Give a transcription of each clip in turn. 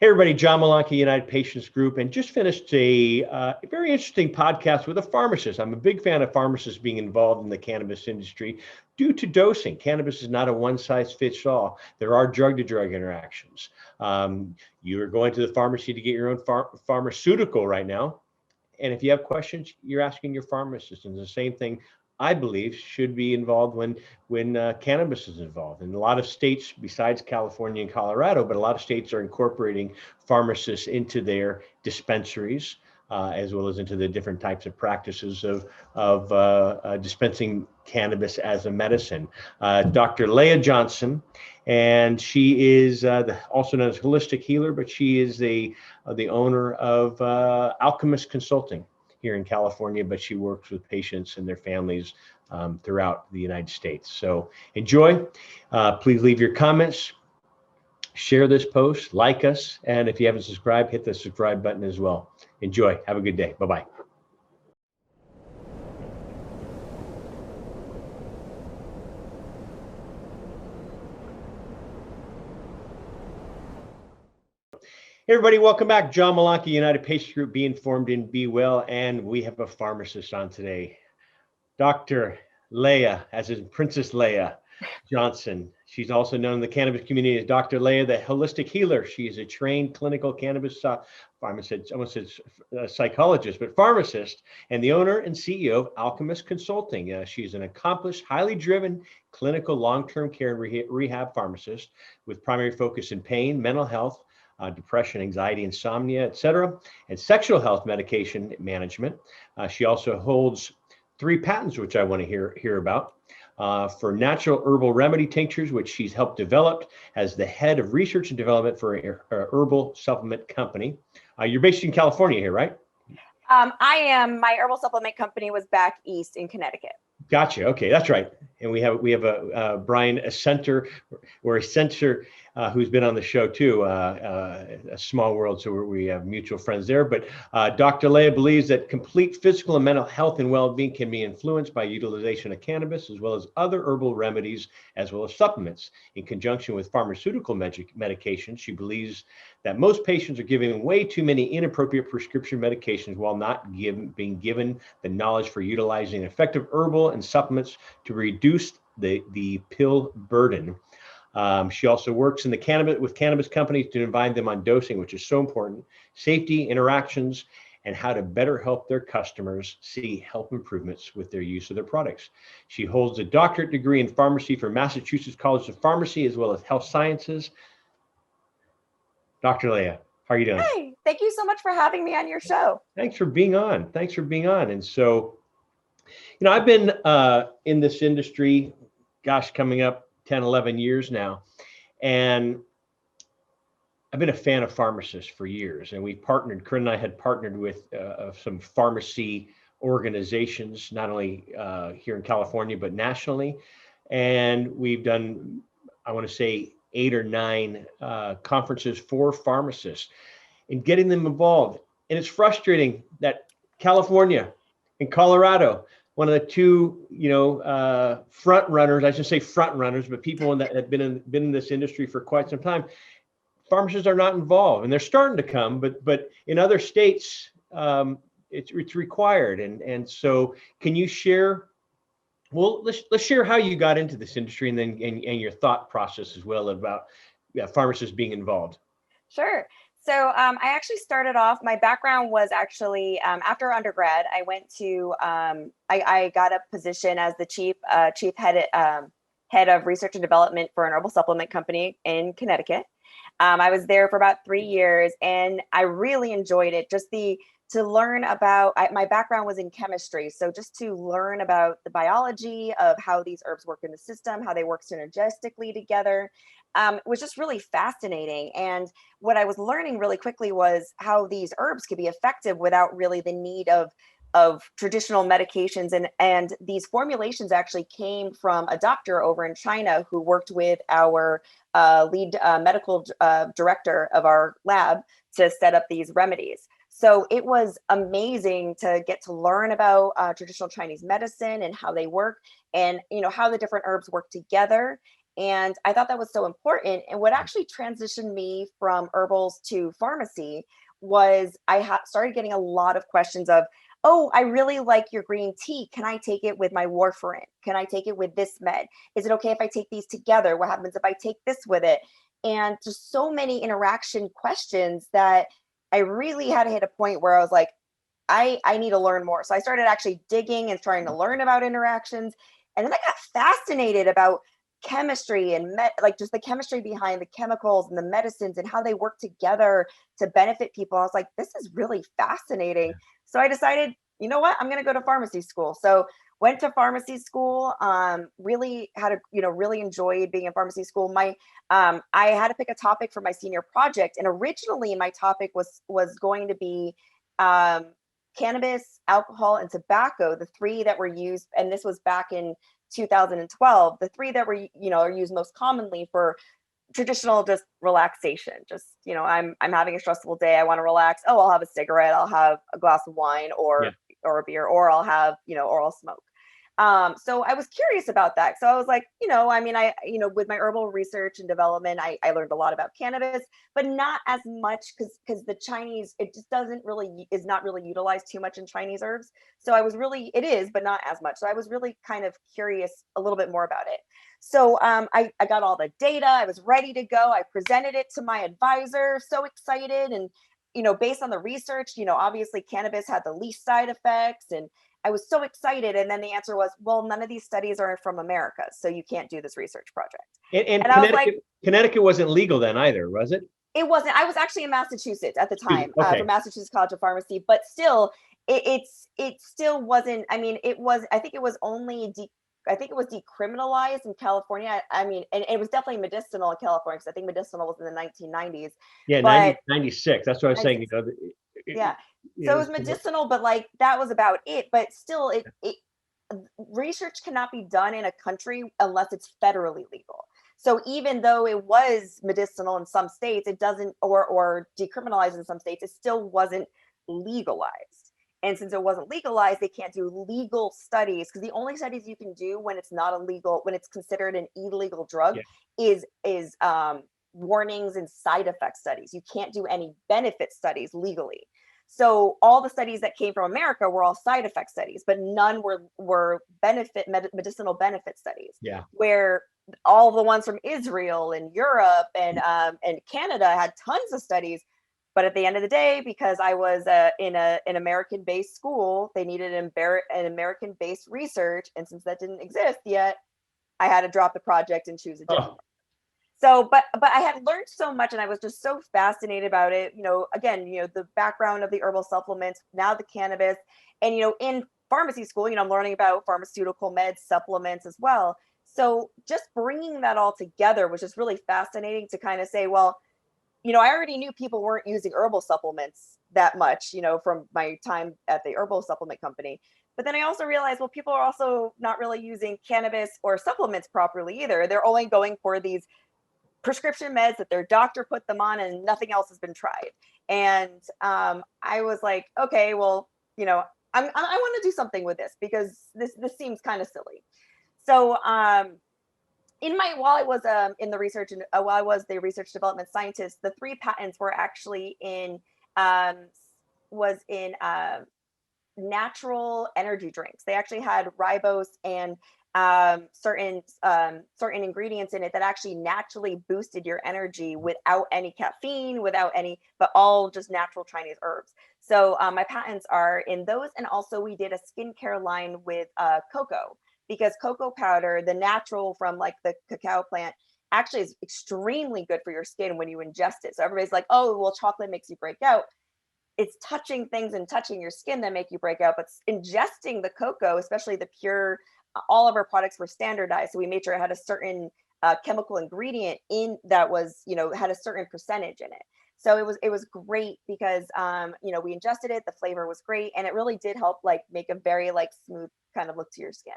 Hey everybody, John Malanke, United Patients Group, and just finished a very interesting podcast with a pharmacist. I'm a big fan of pharmacists being involved in the cannabis industry due to dosing. Cannabis is not a one-size-fits-all. There are drug-to-drug interactions. You're going to the pharmacy to get your own pharmaceutical right now, and if you have questions, you're asking your pharmacist. And the same thing, I believe, should be involved when cannabis is involved. And a lot of states, besides California and Colorado, but a lot of states are incorporating pharmacists into their dispensaries, as well as into the different types of practices of dispensing cannabis as a medicine. Dr. Leah Johnson, and she is also known as holistic healer, but she is the owner of Alchemist Consulting here in California, but she works with patients and their families throughout the United States. So enjoy. Please leave your comments, share this post, like us, and if you haven't subscribed, hit the subscribe button as well. Enjoy. Have a good day. Bye-bye. Hey everybody, welcome back. John Malanke, United Patients Group, Be Informed and Be Well, and we have a pharmacist on today, Dr. Leah, as in Princess Leah Johnson. She's also known in the cannabis community as Dr. Leah, the holistic healer. She is a trained clinical cannabis pharmacist, almost said psychologist, but pharmacist, and the owner and CEO of Alchemist Consulting. She's an accomplished, highly driven clinical long-term care rehab pharmacist with primary focus in pain, mental health, depression, anxiety, insomnia, etc., and sexual health medication management. She also holds 3 patents, which I want to hear about, for natural herbal remedy tinctures, which she's helped develop as the head of research and development for a herbal supplement company. You're based in California here, right? I am. My herbal supplement company was back east in Connecticut. Gotcha. Okay, that's right. And we have a Brian Center, who's been on the show too. A small world, so we have mutual friends there. But Dr. Leah believes that complete physical and mental health and well-being can be influenced by utilization of cannabis, as well as other herbal remedies, as well as supplements. In conjunction with pharmaceutical medication, she believes that most patients are given way too many inappropriate prescription medications while not being given the knowledge for utilizing effective herbal and supplements to reduce the pill burden. She also works in with cannabis companies to advise them on dosing, which is so important, safety, interactions, and how to better help their customers see health improvements with their use of their products. She holds a doctorate degree in pharmacy from Massachusetts College of Pharmacy, as well as health sciences. Dr. Leah, how are you doing? Hey, thank you so much for having me on your show. Thanks for being on. And so, I've been in this industry, coming up 10, 11 years now. And I've been a fan of pharmacists for years. And Kurt and I had partnered with some pharmacy organizations, not only here in California, but nationally. And we've done, I want to say, 8 or 9 conferences for pharmacists and getting them involved. And it's frustrating that California and Colorado, one of the 2, front runners, I should say front runners, but people that have been in this industry for quite some time, pharmacists are not involved, and they're starting to come, but in other states, it's required. And so can you share? Well, let's share how you got into this industry, and then and your thought process as well about pharmacists being involved. Sure. So I actually started off, my background was actually after undergrad, I went to, I got a position as the chief head of research and development for an herbal supplement company in Connecticut. I was there for about 3 years, and I really enjoyed it. Just to learn about, my background was in chemistry. So just to learn about the biology of how these herbs work in the system, how they work synergistically together, was just really fascinating. And what I was learning really quickly was how these herbs could be effective without really the need of traditional medications. And these formulations actually came from a doctor over in China who worked with our lead medical director of our lab to set up these remedies. So it was amazing to get to learn about traditional Chinese medicine and how they work, and how the different herbs work together. And I thought that was so important. And what actually transitioned me from herbals to pharmacy was I started getting a lot of questions of, oh, I really like your green tea. Can I take it with my warfarin? Can I take it with this med? Is it okay if I take these together? What happens if I take this with it? And just so many interaction questions that I really had to hit a point where I was like, I need to learn more. So I started actually digging and trying to learn about interactions. And then I got fascinated about chemistry and like just the chemistry behind the chemicals and the medicines and how they work together to benefit people. I was like, this is really fascinating. So I decided, you know what, I'm going to go to pharmacy school. So went to pharmacy school, really had a, really enjoyed being in pharmacy school. I had to pick a topic for my senior project. And originally my topic was going to be, cannabis, alcohol, and tobacco, the three that were used, and this was back in 2012, the three that were, are used most commonly for traditional just relaxation. Just, I'm having a stressful day, I want to relax. Oh, I'll have a cigarette, I'll have a glass of wine or a beer, or I'll have, or I'll smoke. So I was curious about that. So I was like, with my herbal research and development, I learned a lot about cannabis, but not as much because the Chinese, it just is not really utilized too much in Chinese herbs. So it is, but not as much. So I was really kind of curious a little bit more about it. So I got all the data, I was ready to go. I presented it to my advisor, so excited. And, based on the research, obviously cannabis had the least side effects, and I was so excited. And then the answer was, well, none of these studies are from America, so you can't do this research project. And I was like, Connecticut wasn't legal then either, was it? It wasn't. I was actually in Massachusetts at the time, okay. For Massachusetts College of Pharmacy, but still, it still wasn't. I mean, it was. I think it was only. I think it was decriminalized in California. I mean, and it was definitely medicinal in California, because I think medicinal was in the 1990s. Yeah, 96. That's what I was saying. Yeah. So it was medicinal, but like that was about it. But still, research cannot be done in a country unless it's federally legal. So even though it was medicinal in some states, it doesn't, or decriminalized in some states, it still wasn't legalized. And since it wasn't legalized, they can't do legal studies, because the only studies you can do when it's not illegal, when it's considered an illegal drug, is warnings and side effect studies. You can't do any benefit studies legally. So all the studies that came from America were all side effect studies, but none were medicinal benefit studies. Yeah. Where all the ones from Israel and Europe and Canada had tons of studies. But at the end of the day, because I was in an American-based school, they needed an American-based research, and since that didn't exist yet, I had to drop the project and choose a different. So, but I had learned so much, and I was just so fascinated about it. Again, the background of the herbal supplements, now the cannabis, and in pharmacy school, I'm learning about pharmaceutical meds, supplements as well. So just bringing that all together was just really fascinating to kind of say, well, I already knew people weren't using herbal supplements that much, from my time at the herbal supplement company. But then I also realized, well, people are also not really using cannabis or supplements properly either. They're only going for these prescription meds that their doctor put them on, and nothing else has been tried. And I was like, okay, well, I want to do something with this, because this seems kind of silly. So while I was in the research, and while I was the research development scientist, the 3 patents were actually in natural energy drinks. They actually had ribose and certain ingredients in it that actually naturally boosted your energy without any caffeine, but all just natural Chinese herbs. So my patents are in those, and also we did a skincare line with cocoa, because cocoa powder, the natural from like the cacao plant, actually is extremely good for your skin when you ingest it. So everybody's like, oh, well, chocolate makes you break out. It's touching things and touching your skin that make you break out, but ingesting the cocoa, especially the pure, all of our products were standardized. So we made sure it had a certain chemical ingredient in that was, had a certain percentage in it. So it was great because, we ingested it, the flavor was great, and it really did help like make a very like smooth kind of look to your skin.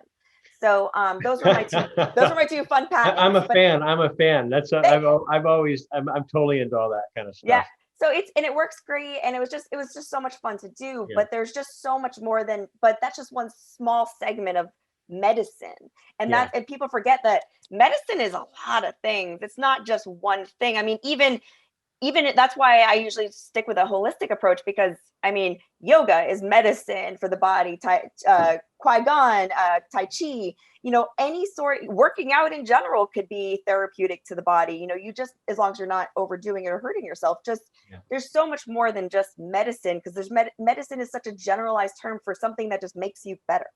So those were my two fun patents. I'm a fan. That's I'm totally into all that kind of stuff. Yeah. So it works great, and it was just so much fun to do. Yeah. But there's just so much more but that's just one small segment of medicine. And Yeah. and people forget that medicine is a lot of things. It's not just one thing. I mean, even that's why I usually stick with a holistic approach, because I mean, yoga is medicine for the body, Qui-Gon, Tai Chi, any sort, working out in general could be therapeutic to the body. You just, as long as you're not overdoing it or hurting yourself, there's so much more than just medicine, because there's medicine is such a generalized term for something that just makes you better.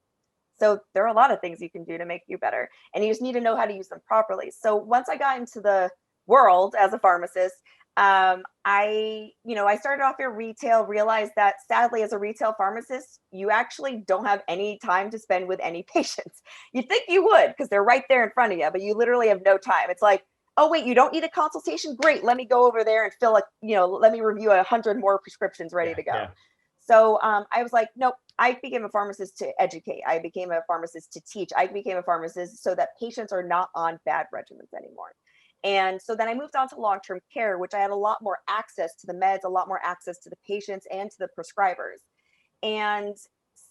So there are a lot of things you can do to make you better, and you just need to know how to use them properly. So once I got into the world as a pharmacist, I started off in retail, realized that sadly, as a retail pharmacist, you actually don't have any time to spend with any patients. You think you would, because they're right there in front of you, but you literally have no time. It's like, oh wait, you don't need a consultation? Great, let me go over there and let me review 100 more prescriptions ready to go. Yeah. So I was like, nope, I became a pharmacist to educate. I became a pharmacist to teach. I became a pharmacist so that patients are not on bad regimens anymore. And so then I moved on to long-term care, which I had a lot more access to the meds, a lot more access to the patients and to the prescribers. And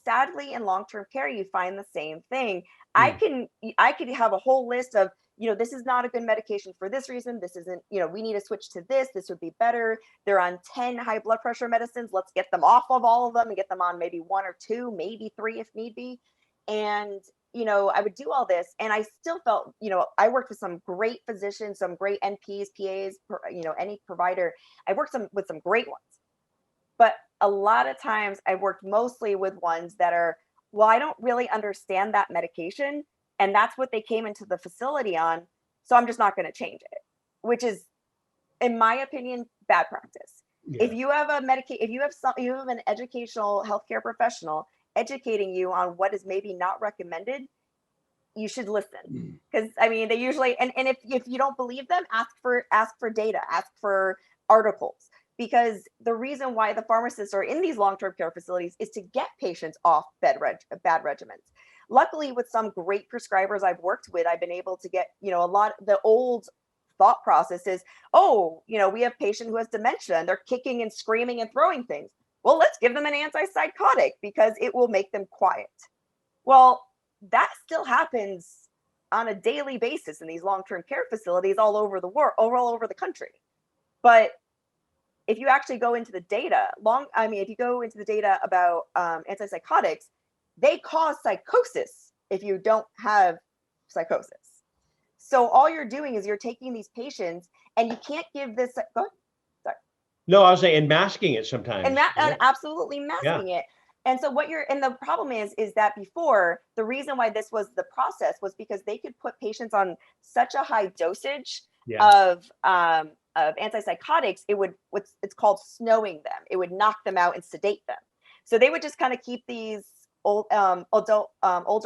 sadly, in long-term care, you find the same thing. I could have a whole list of, this is not a good medication for this reason. This isn't, we need to switch to this. This would be better. They're on 10 high blood pressure medicines. Let's get them off of all of them and get them on maybe 1 or 2, maybe 3 if need be. And I would do all this, and I still felt, I worked with some great physicians, some great NPs, PAs, any provider. I worked with some great ones, but a lot of times I worked mostly with ones that are, well, I don't really understand that medication, and that's what they came into the facility on, so I'm just not going to change it, which is, in my opinion, bad practice. Yeah. If you have you have an educational healthcare professional educating you on what is maybe not recommended, you should listen. Because I mean, they usually, and if you don't believe them, ask for data, ask for articles, because the reason why the pharmacists are in these long-term care facilities is to get patients off bad regimens. Luckily, with some great prescribers I've worked with, I've been able to get, a lot. The old thought process is, we have a patient who has dementia and they're kicking and screaming and throwing things. Well, let's give them an antipsychotic because it will make them quiet. Well, that still happens on a daily basis in these long-term care facilities all over the world, all over the country. But if you actually go into the data, if you go into the data about antipsychotics, they cause psychosis if you don't have psychosis. So all you're doing is you're taking these patients, and you can't give this. Go ahead. Sorry. No, I was saying, and masking it sometimes. And absolutely masking it. And so and the problem is that before, the reason why this was the process was because they could put patients on such a high dosage of antipsychotics, it's called snowing them. It would knock them out and sedate them. So they would just kind of keep these older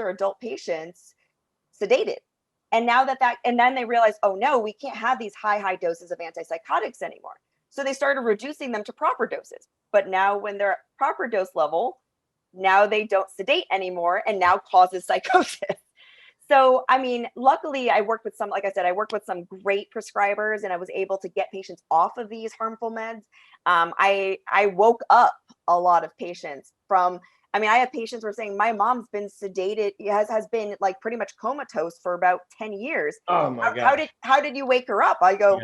adult patients sedated. And now and then they realized, oh no, we can't have these high doses of antipsychotics anymore. So they started reducing them to proper doses. But now when they're at proper dose level, now they don't sedate anymore, and now causes psychosis. So, I mean, luckily I worked with some great prescribers, and I was able to get patients off of these harmful meds. I woke up a lot of patients from, I have patients who are saying, my mom's been sedated, has been like pretty much comatose for about 10 years. Oh my God. How did you wake her up? I go,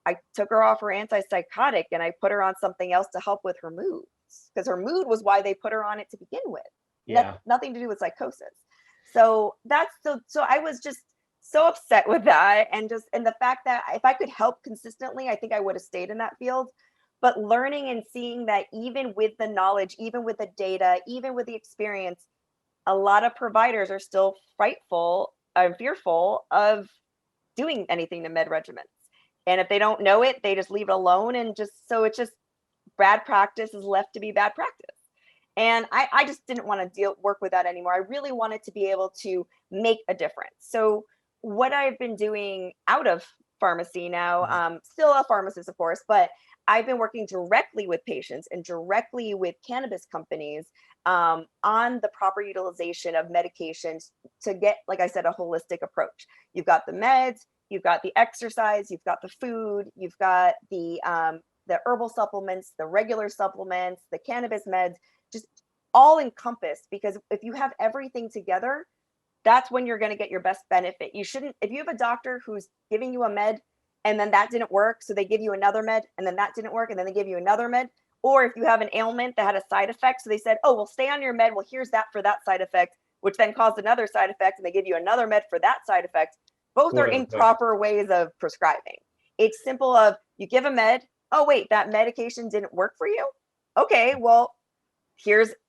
I took her off her antipsychotic and I put her on something else to help with her moods, because her mood was why they put her on it to begin with. Nothing to do with psychosis. So so I was just so upset with that, and the fact that if I could help consistently, I think I would have stayed in that field. But learning and seeing that even with the knowledge, even with the data, even with the experience, a lot of providers are still frightful and fearful of doing anything to med regimens. And if they don't know it, they just leave it alone. And it's just bad practice is left to be bad practice. And I just didn't want to work with that anymore. I really wanted to be able to make a difference. So what I've been doing out of pharmacy now, still a pharmacist, of course, but I've been working directly with patients and directly with cannabis companies on the proper utilization of medications to get, like I said, a holistic approach. You've got the meds, you've got the exercise, you've got the food, you've got the herbal supplements, the regular supplements, the cannabis meds, just all encompassed. Because if you have everything together, that's when you're going to get your best benefit. You shouldn't, if you have a doctor who's giving you a med and then that didn't work, so they give you another med, and then that didn't work, and then they give you another med. Or if you have an ailment that had a side effect, so they said, oh, well, stay on your med. Well, here's that for that side effect, which then caused another side effect, and they give you another med for that side effect. Both are improper ways of prescribing. It's simple of, you give a med, oh, wait, that medication didn't work for you? Okay, well,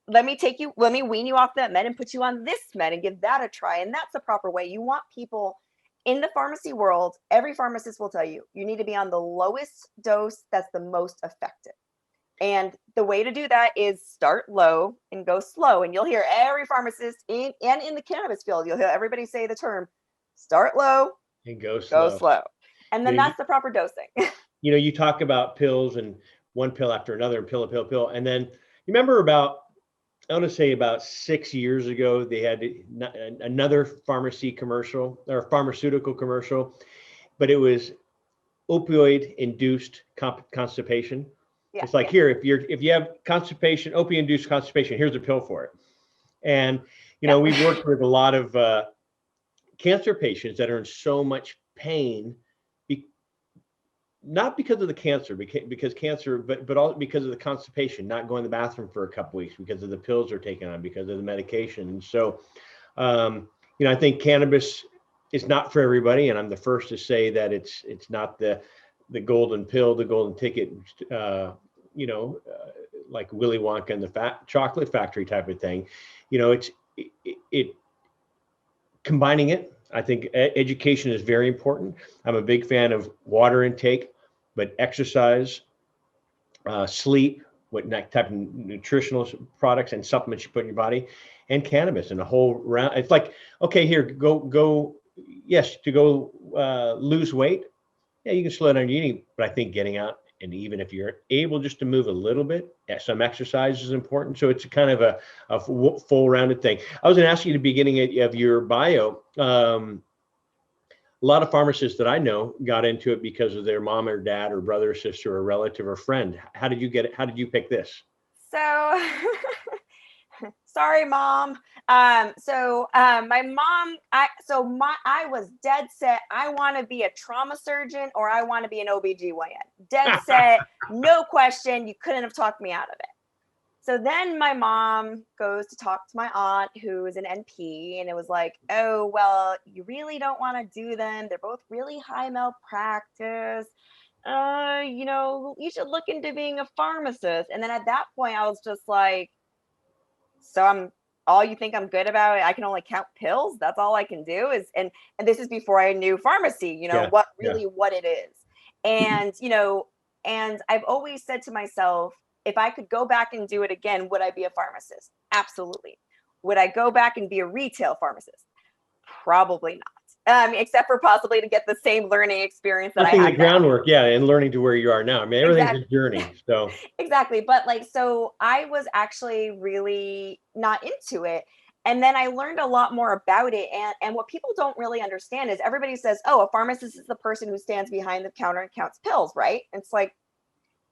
let me wean you off that med and put you on this med and give that a try. And that's the proper way. You want people in the pharmacy world, every pharmacist will tell you, you need to be on the lowest dose that's the most effective. And the way to do that is start low and go slow. And you'll hear every pharmacist in the cannabis field, you'll hear everybody say the term, start low and go slow. And then that's the proper dosing. You talk about pills and one pill after another and pill. And then you remember I want to say about 6 years ago, they had another pharmacy commercial or pharmaceutical commercial, but it was opioid induced constipation. Yeah, it's like, here, if you have constipation, opioid induced constipation, here's a pill for it. And, we've worked with a lot of cancer patients that are in so much pain, not because of the cancer, because cancer, but all because of the constipation, not going to the bathroom for a couple weeks because of the pills they're taking on, because of the medication. And so, I think cannabis is not for everybody, and I'm the first to say that it's not the golden pill, the golden ticket, like Willy Wonka and the chocolate factory type of thing. It combining it. I think education is very important. I'm a big fan of water intake, but exercise, sleep, what type of nutritional products and supplements you put in your body, and cannabis, and a whole round. It's like, okay, here, go. Yes, to go lose weight. Yeah, you can slow down your eating, but I think getting out, and even if you're able just to move a little bit, some exercise is important. So it's kind of a full rounded thing. I was going to ask you at the beginning of your bio, a lot of pharmacists that I know got into it because of their mom or dad or brother or sister or relative or friend. How did you get it? How did you pick this? So, sorry, mom. My mom, I was dead set. I want to be a trauma surgeon or I want to be an OBGYN. Dead set, no question. You couldn't have talked me out of it. So then my mom goes to talk to my aunt, who is an NP, and it was like, oh, well, you really don't want to do them. They're both really high malpractice. You should look into being a pharmacist. And then at that point, I was just like, so all you think I'm good about it? I can only count pills. That's all I can do and this is before I knew pharmacy, what it is. And, and I've always said to myself, if I could go back and do it again, would I be a pharmacist? Absolutely. Would I go back and be a retail pharmacist? Probably not. Except for possibly to get the same learning experience that I had. The groundwork, and learning to where you are now. I mean, everything's a journey. So exactly. But so I was actually really not into it. And then I learned a lot more about it. And what people don't really understand is everybody says, oh, a pharmacist is the person who stands behind the counter and counts pills, right? It's like,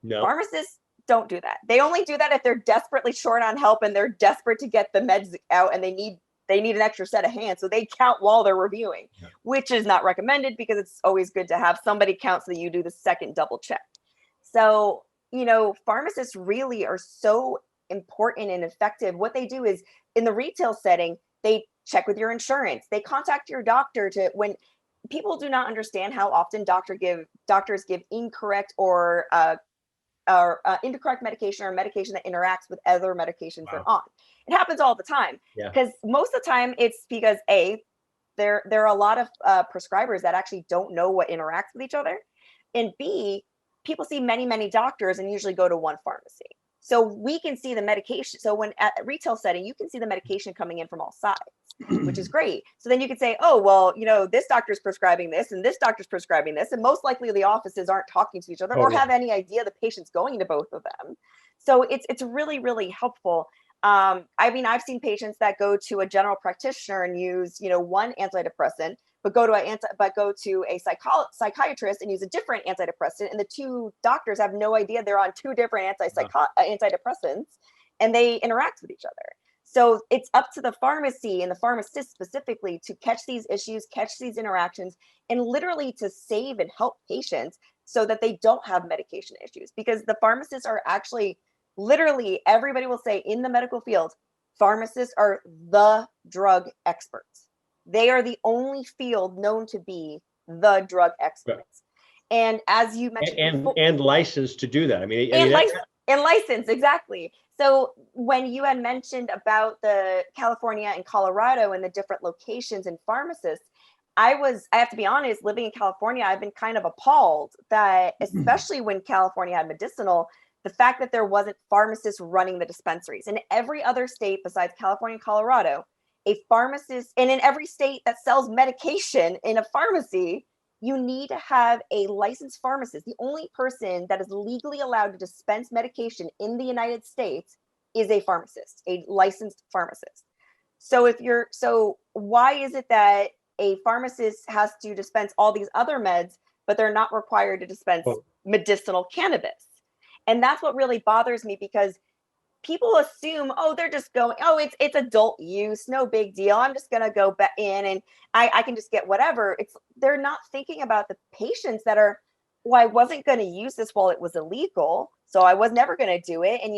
no. Pharmacists don't do that. They only do that if they're desperately short on help and they're desperate to get the meds out and they need an extra set of hands. So they count while they're reviewing, which is not recommended because it's always good to have somebody count so that you do the second double check. So, pharmacists really are so important and effective. What they do is in the retail setting, they check with your insurance. They contact your doctor when people do not understand how often doctors give incorrect or incorrect medication or medication that interacts with other medications they're on. It happens all the time because most of the time it's because there are a lot of prescribers that actually don't know what interacts with each other, and B, people see many, many doctors and usually go to one pharmacy. So we can see the medication. So when at a retail setting, you can see the medication coming in from all sides, which is great. So then you could say, oh, well, this doctor's prescribing this and this doctor's prescribing this. And most likely the offices aren't talking to each other or have any idea the patient's going to both of them. So it's really, really helpful. I've seen patients that go to a general practitioner and use, one antidepressant, but go to a psychiatrist and use a different antidepressant. And the two doctors have no idea they're on two different antidepressants and they interact with each other. So it's up to the pharmacy and the pharmacist specifically to catch these issues, catch these interactions, and literally to save and help patients so that they don't have medication issues. Because the pharmacists are actually, literally, everybody will say in the medical field, pharmacists are the drug experts. They are the only field known to be the drug experts. And as you mentioned before, and licensed to do that. And license, exactly. So when you had mentioned about the California and Colorado and the different locations and pharmacists, I have to be honest, living in California, I've been kind of appalled that, especially when California had medicinal, the fact that there wasn't pharmacists running the dispensaries. In every other state besides California and Colorado, a pharmacist, and in every state that sells medication in a pharmacy, you need to have a licensed pharmacist. The only person that is legally allowed to dispense medication in the United States is a pharmacist, a licensed pharmacist. So why is it that a pharmacist has to dispense all these other meds, but they're not required to dispense medicinal cannabis? And that's what really bothers me, because people assume, oh, they're just going, oh, it's adult use, no big deal. I'm just gonna go back in and I can just get whatever. They're not thinking about the patients that are, well, I wasn't gonna use this while it was illegal, so I was never gonna do it. And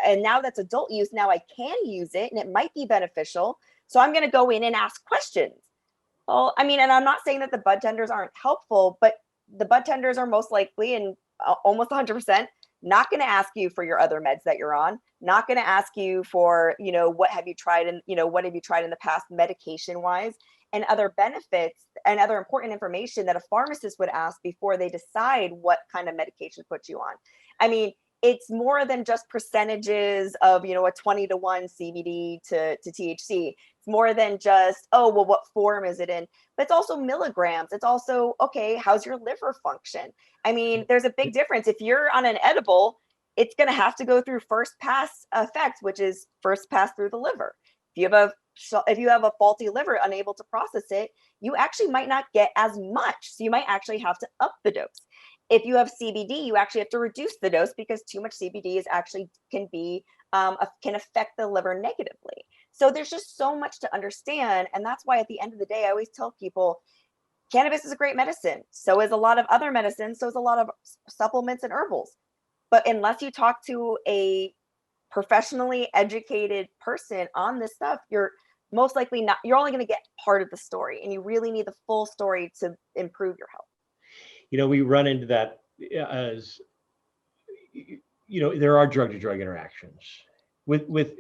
and now that's adult use, now I can use it and it might be beneficial. So I'm gonna go in and ask questions. Well, I mean, and I'm not saying that the bud tenders aren't helpful, but the bud tenders are most likely, and almost 100%, not going to ask you for your other meds that you're on, not going to ask you for, what have you tried and, what have you tried in the past medication wise, and other benefits and other important information that a pharmacist would ask before they decide what kind of medication to put you on. I mean, it's more than just percentages of, a 20-to-1 CBD to THC. It's more than just, oh, well, what form is it in? But it's also milligrams. It's also, okay, how's your liver function? I mean, there's a big difference. If you're on an edible, it's going to have to go through first pass effect, which is first pass through the liver. If you have a faulty liver, unable to process it, you actually might not get as much. So you might actually have to up the dose. If you have CBD, you actually have to reduce the dose, because too much CBD can affect the liver negatively. So there's just so much to understand. And that's why at the end of the day, I always tell people, cannabis is a great medicine. So is a lot of other medicines. So is a lot of supplements and herbals. But unless you talk to a professionally educated person on this stuff, you're most likely not, you're only going to get part of the story, and you really need the full story to improve your health. We run into that as, there are drug to drug interactions with with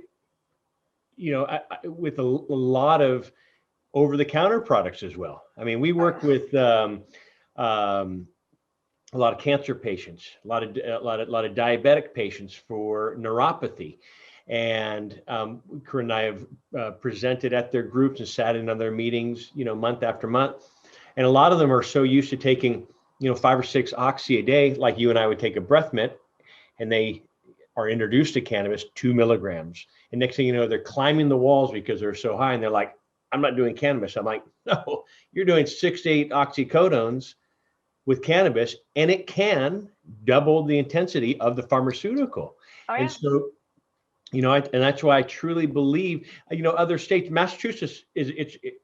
a lot of over the counter products as well. I mean, we work with a lot of cancer patients, a lot of diabetic patients for neuropathy. And Corinne and I have presented at their groups and sat in on their meetings, month after month. And a lot of them are so used to taking, 5 or 6 oxy a day, like you and I would take a breath mint, and they are introduced to cannabis, 2 milligrams. And next thing you know, they're climbing the walls because they're so high, and they're like, I'm not doing cannabis. I'm like, no, you're doing 6 to 8 oxycodones with cannabis, and it can double the intensity of the pharmaceutical. Oh, yeah. And so, and that's why I truly believe, other states, Massachusetts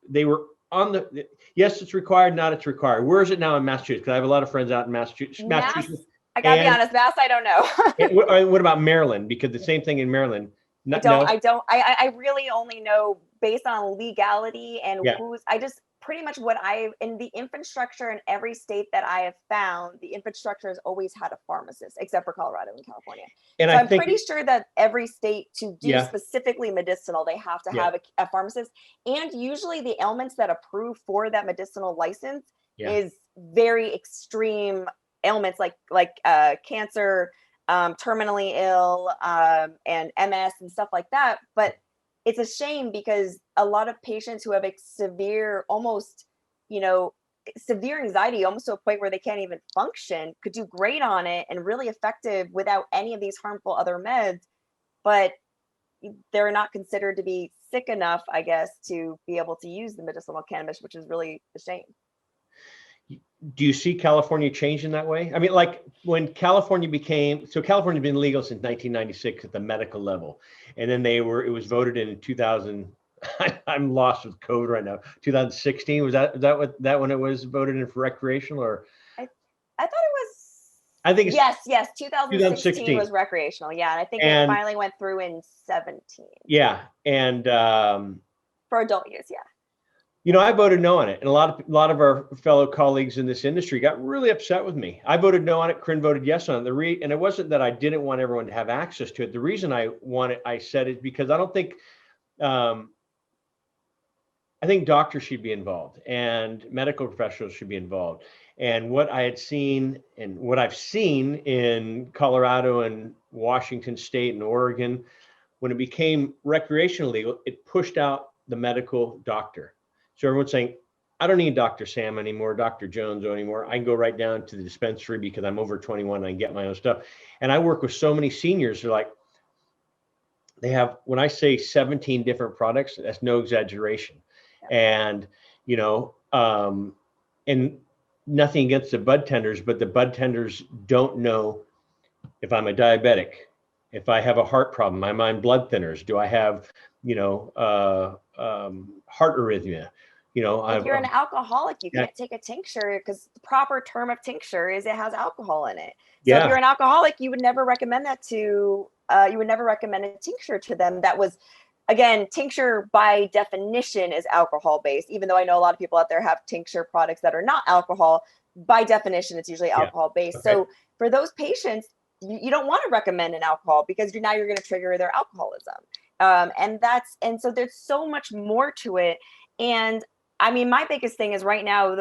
they were on the, yes, it's required, not it's required. Where is it now in Massachusetts? Because I have a lot of friends out in Massachusetts. I gotta be honest, Mass, I don't know. What about Maryland? Because the same thing in Maryland. I really only know based on legality and pretty much in the infrastructure in every state that I have found, the infrastructure has always had a pharmacist, except for Colorado and California. And so I'm pretty sure that every state, to do specifically medicinal, they have to have a pharmacist. And usually the ailments that approve for that medicinal license is very extreme ailments like cancer, terminally ill, and MS and stuff like that. But it's a shame, because a lot of patients who have severe anxiety, almost to a point where they can't even function, could do great on it and really effective without any of these harmful other meds, but they're not considered to be sick enough, I guess, to be able to use the medicinal cannabis, which is really a shame. Do you see California changing that way? I mean, like when California California's been legal since 1996 at the medical level. And then it was voted in 2000. I'm lost with code right now. 2016, was that when it was voted in for recreational, or? I thought it was. I think it's yes. 2016 was recreational. Yeah. And I think it finally went through in 17. Yeah. And for adult use. Yeah. I voted no on it, and a lot of our fellow colleagues in this industry got really upset with me. I voted no on it. Corinne voted yes on it. And it wasn't that I didn't want everyone to have access to it. The reason I said it because I don't think, I think doctors should be involved and medical professionals should be involved. And what I had seen and what I've seen in Colorado and Washington State and Oregon, when it became recreational legal, it pushed out the medical doctor. So everyone's saying, I don't need Dr. Sam anymore, Dr. Jones anymore. I can go right down to the dispensary because I'm over 21 and I can get my own stuff. And I work with so many seniors who are like, they have, when I say 17 different products, that's no exaggeration. And, and nothing against the bud tenders, but the bud tenders don't know if I'm a diabetic, if I have a heart problem, am I on blood thinners? Do I have, heart arrhythmia? If you're an alcoholic, you can't take a tincture because the proper term of tincture is it has alcohol in it. So if you're an alcoholic, you would never recommend that you would never recommend a tincture to them. That was, again, tincture by definition is alcohol based, even though I know a lot of people out there have tincture products that are not alcohol. By definition, it's usually alcohol based. Okay. So for those patients, you don't want to recommend an alcohol because now you're going to trigger their alcoholism. And so there's so much more to it. And I mean, my biggest thing is right now,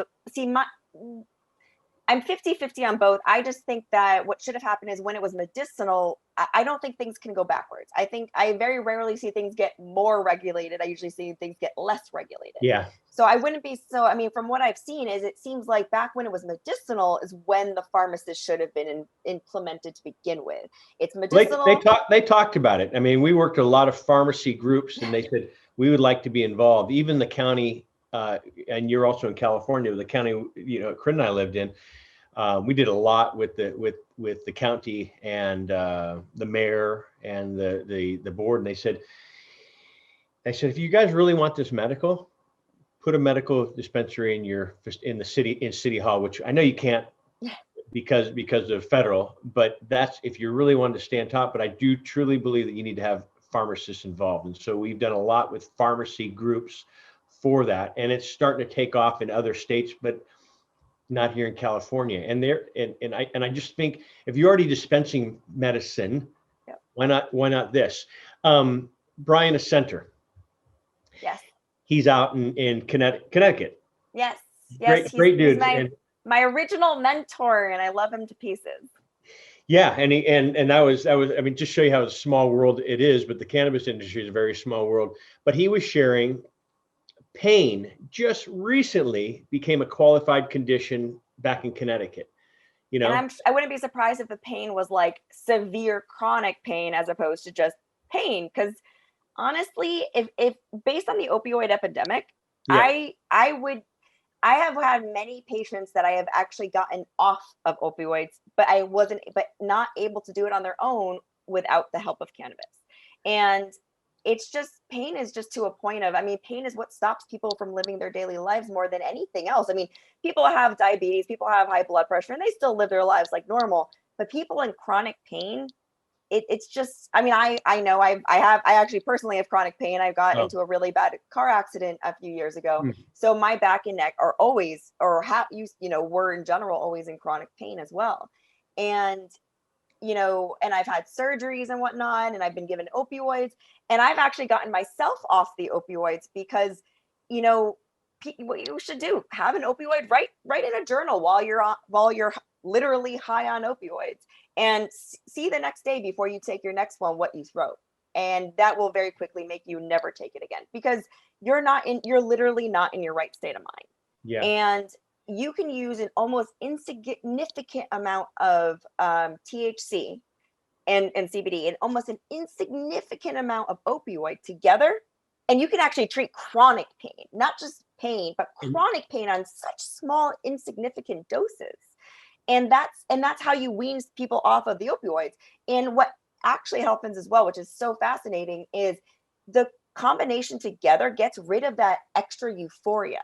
I'm 50-50 on both. I just think that what should have happened is when it was medicinal, I don't think things can go backwards. I think I very rarely see things get more regulated. I usually see things get less regulated. Yeah. So I wouldn't be I mean, from what I've seen is it seems like back when it was medicinal is when the pharmacist should have been implemented to begin with. It's medicinal. They talked about it. I mean, we worked with a lot of pharmacy groups and they said, we would like to be involved. Even the county, and you're also in California, the county, Corinne and I lived in, we did a lot with the county and the mayor and the board. And they said, if you guys really want this medical, put a medical dispensary in city hall, which I know you can't because of federal, but that's if you really wanted to stay on top. But I do truly believe that you need to have pharmacists involved. And so we've done a lot with pharmacy groups for that. And it's starting to take off in other states, but not here in California. And I just think if you're already dispensing medicine, why not this? Brian Ascenter. Yes. He's out in Connecticut. Yes. Great dude. He's my original mentor, and I love him to pieces. Yeah, and that was I mean, just show you how a small world it is, but the cannabis industry is a very small world. But he was sharing pain just recently became a qualified condition back in Connecticut. And I wouldn't be surprised if the pain was like severe chronic pain as opposed to just pain. Because honestly, if based on the opioid epidemic, I have had many patients that I have actually gotten off of opioids, but not able to do it on their own without the help of cannabis. And it's just, pain is just to a point of, I mean, pain is what stops people from living their daily lives more than anything else. I mean, people have diabetes, people have high blood pressure, and they still live their lives like normal. But people in chronic pain, it's just, I mean, I know I actually personally have chronic pain. I got into a really bad car accident a few years ago. So my back and neck are always, we're in general always in chronic pain as well. And and I've had surgeries and whatnot, and I've been given opioids, and I've actually gotten myself off the opioids because, what you should do, have an opioid, write in a journal while you're literally high on opioids, and see the next day before you take your next one what you wrote, and that will very quickly make you never take it again because you're literally not in your right state of mind. Yeah. And you can use an almost insignificant amount of THC and CBD and almost an insignificant amount of opioid together. And you can actually treat chronic pain, not just pain, but chronic pain on such small, insignificant doses. And that's how you wean people off of the opioids. And what actually happens as well, which is so fascinating, is the combination together gets rid of that extra euphoria.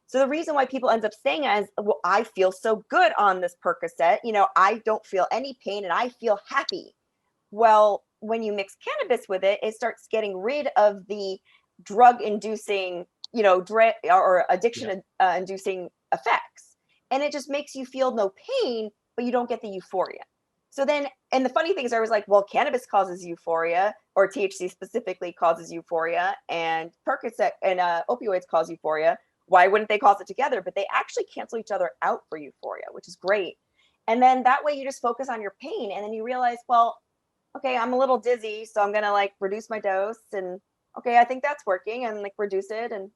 So the reason why people end up saying is, well, I feel so good on this Percocet, I don't feel any pain and I feel happy. Well, when you mix cannabis with it, it starts getting rid of the drug inducing, or addiction inducing effects. And it just makes you feel no pain, but you don't get the euphoria. So then, and the funny thing is I was like, well, cannabis causes euphoria, or THC specifically causes euphoria, and Percocet and opioids cause euphoria. Why wouldn't they cause it together? But they actually cancel each other out for euphoria, which is great. And then that way you just focus on your pain. And then you realize, well, okay, I'm a little dizzy, so I'm going to reduce my dose. And okay, I think that's working, and reduce it. And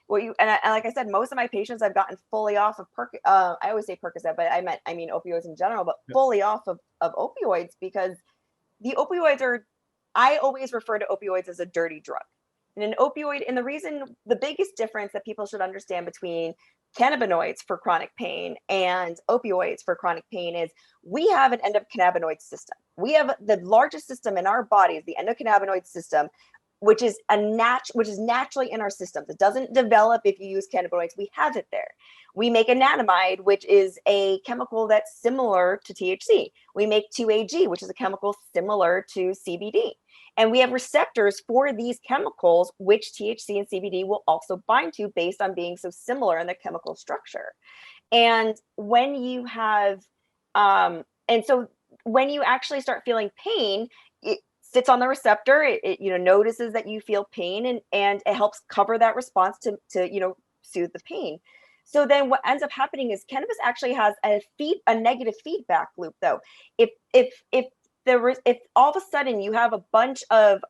like I said, most of my patients I've gotten fully off of I always say Percocet, but I mean opioids in general, but fully off of opioids, because the opioids I always refer to opioids as a dirty drug. And an opioid, and the biggest difference that people should understand between cannabinoids for chronic pain and opioids for chronic pain is we have an endocannabinoid system. We have the largest system in our bodies, the endocannabinoid system, which is naturally in our systems. It doesn't develop if you use cannabinoids. We have it there. We make anandamide, which is a chemical that's similar to THC. We make 2-AG, which is a chemical similar to CBD. And we have receptors for these chemicals, which THC and CBD will also bind to based on being so similar in the chemical structure. And when you have, when you actually start feeling pain, it sits on the receptor, it notices that you feel pain, and it helps cover that response to soothe the pain. So then what ends up happening is cannabis actually has a negative feedback loop, though. If all of a sudden you have a bunch of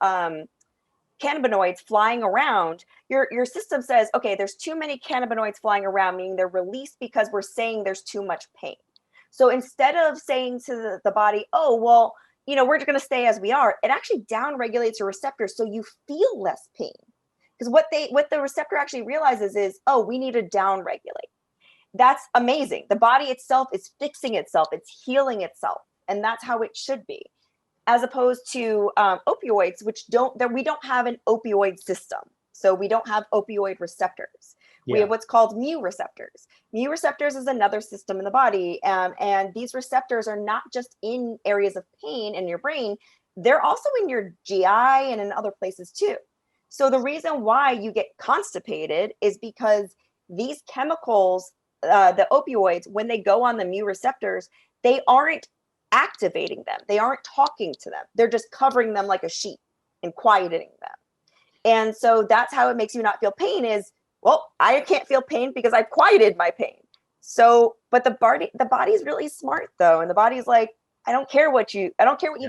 cannabinoids flying around, your system says, okay, there's too many cannabinoids flying around, meaning they're released because we're saying there's too much pain. So instead of saying to the body, oh, well, we're just going to stay as we are, it actually downregulates your receptors so you feel less pain. Because what the receptor actually realizes is, oh, we need to downregulate. That's amazing. The body itself is fixing itself. It's healing itself. And that's how it should be. As opposed to opioids, we don't have an opioid system. So we don't have opioid receptors. Yeah. We have what's called mu receptors. Mu receptors is another system in the body. And these receptors are not just in areas of pain in your brain, they're also in your GI and in other places too. So the reason why you get constipated is because these chemicals, the opioids, when they go on the mu receptors, they aren't activating them. They aren't talking to them. They're just covering them like a sheet and quieting them. And so that's how it makes you not feel pain is, well, I can't feel pain because I've quieted my pain. So, but the body is really smart though. And the body's like, I don't care what you've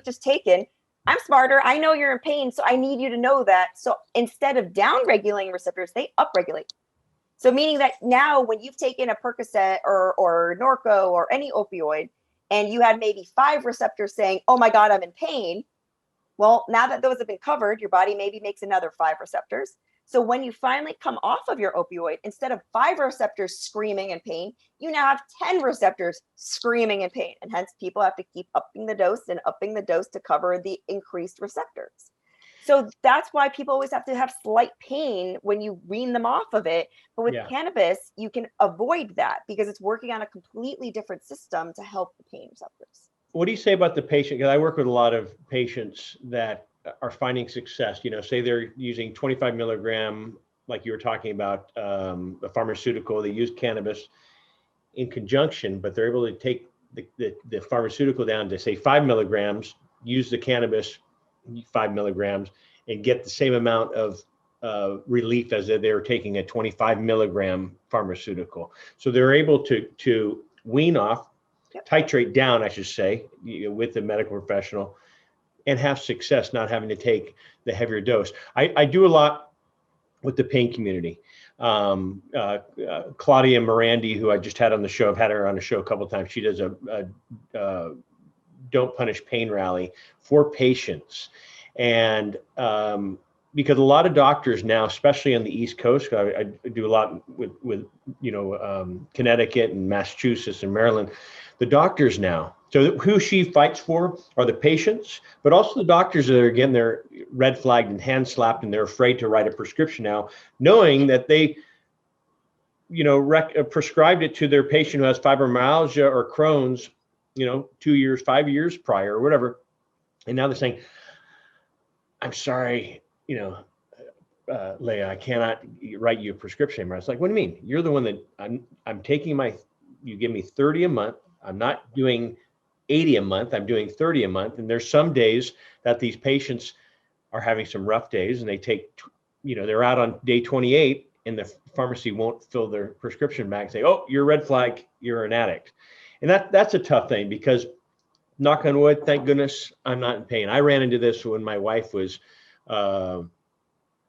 just taken. I'm smarter. I know you're in pain. So I need you to know that. So instead of down-regulating receptors, they upregulate. So meaning that now when you've taken a Percocet or Norco or any opioid, and you had maybe 5 receptors saying, oh my God, I'm in pain. Well, now that those have been covered, your body maybe makes another 5 receptors. So when you finally come off of your opioid, instead of 5 receptors screaming in pain, you now have 10 receptors screaming in pain. And hence people have to keep upping the dose to cover the increased receptors. So that's why people always have to have slight pain when you wean them off of it. But with cannabis, you can avoid that because it's working on a completely different system to help the pain receptors. What do you say about the patient? Because I work with a lot of patients that are finding success. Say they're using 25 milligram, like you were talking about, a pharmaceutical. They use cannabis in conjunction, but they're able to take the pharmaceutical down to say 5 milligrams, use the cannabis 5 milligrams, and get the same amount of relief as if they were taking a 25 milligram pharmaceutical. So they're able to wean off, titrate down, I should say, with the medical professional, and have success, not having to take the heavier dose. I do a lot with the pain community. Claudia Morandi, who I just had on the show, I've had her on the show a couple of times. She does a Don't Punish Pain rally for patients. And because a lot of doctors now, especially on the East Coast, I do a lot with Connecticut and Massachusetts and Maryland, the doctors now. So who she fights for are the patients, but also the doctors that are getting their red flagged and hand slapped, and they're afraid to write a prescription now, knowing that they, prescribed it to their patient who has fibromyalgia or Crohn's, 2 years, 5 years prior or whatever. And now they're saying, I'm sorry, Leah, I cannot write you a prescription anymore. It's like, what do you mean? You're the one that I'm taking you give me 30 a month. I'm not doing 80 a month. I'm doing 30 a month. And there's some days that these patients are having some rough days, and they take, they're out on day 28 and the pharmacy won't fill their prescription back and say, oh, you're red flag, you're an addict. And that's a tough thing, because knock on wood, thank goodness I'm not in pain. I ran into this when my wife was going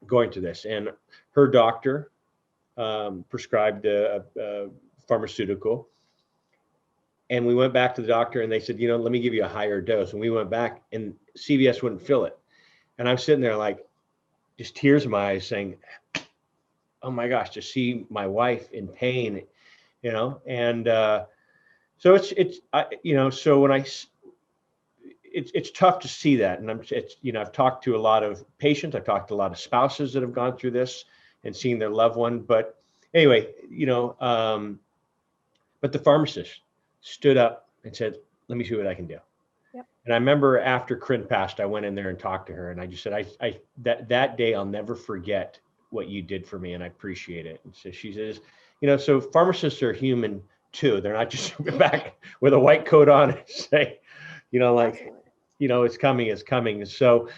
through this, and her doctor prescribed a pharmaceutical. And we went back to the doctor and they said, let me give you a higher dose. And we went back and CVS wouldn't fill it. And I'm sitting there like, just tears in my eyes saying, oh my gosh, to see my wife in pain, and so so when it's tough to see that. And I've talked to a lot of patients. I've talked to a lot of spouses that have gone through this and seen their loved one. But anyway, but the pharmacist stood up and said, let me see what I can do. Yep. And I remember after Corinne passed, I went in there and talked to her, and I just said, that day, I'll never forget what you did for me, and I appreciate it. And so she says, so pharmacists are human too. They're not just back with a white coat on and say, it's coming. So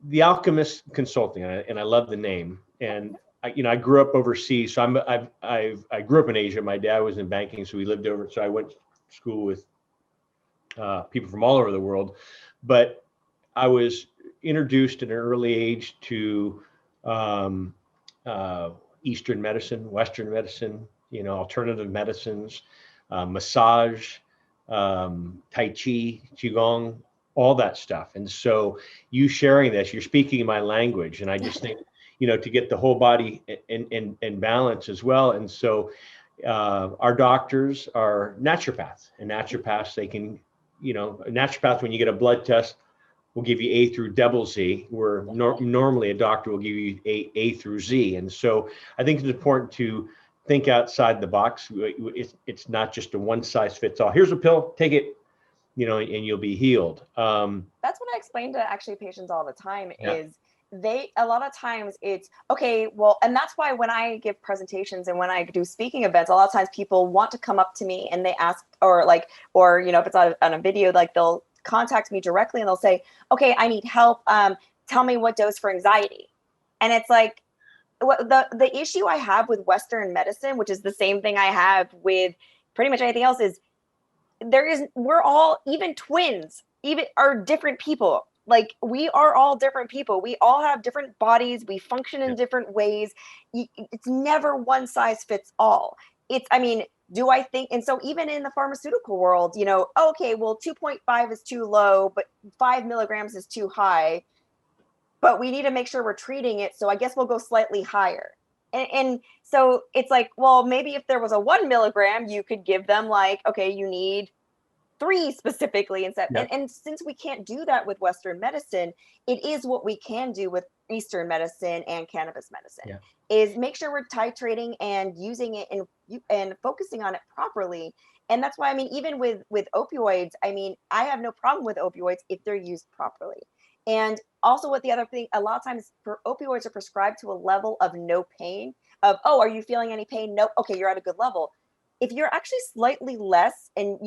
the Alchemist Consulting, and I love the name. And I grew up overseas, so I grew up in Asia. My dad was in banking, so we lived over. So I went to school with people from all over the world, but I was introduced at an early age to Eastern medicine, Western medicine, alternative medicines, massage, Tai Chi, Qigong, all that stuff. And so you sharing this, you're speaking my language, and I just think, to get the whole body in balance as well. And so our doctors are naturopaths, and naturopaths, they can, a naturopath, when you get a blood test, will give you A through double Z, where normally a doctor will give you A through Z. And so I think it's important to think outside the box. It's not just a one size fits all. Here's a pill, take it, and you'll be healed. That's what I explain to actually patients all the time. Is a lot of times it's okay, well, and that's why when I give presentations and when I do speaking events, a lot of times people want to come up to me and they ask, or if it's on a video, like they'll contact me directly and they'll say, okay, I need help. Tell me what dose for anxiety. And it's like, the issue I have with Western medicine, which is the same thing I have with pretty much anything else, is we're all, even twins, even are different people. Like, we are all different people. We all have different bodies. We function in different ways. It's never one size fits all. Do I think, and so even in the pharmaceutical world, okay, well, 2.5 is too low, but 5 milligrams is too high, but we need to make sure we're treating it. So I guess we'll go slightly higher. And so it's like, well, maybe if there was a 1 milligram, you could give them okay, you need 3 specifically instead. And since we can't do that with Western medicine, it is what we can do with Eastern medicine and cannabis medicine, is make sure we're titrating and using it and focusing on it properly. And that's why, even with opioids, I have no problem with opioids if they're used properly. And also with the other thing, a lot of times opioids are prescribed to a level of no pain, of, oh, are you feeling any pain? Nope. Okay, you're at a good level. If you're actually slightly less and,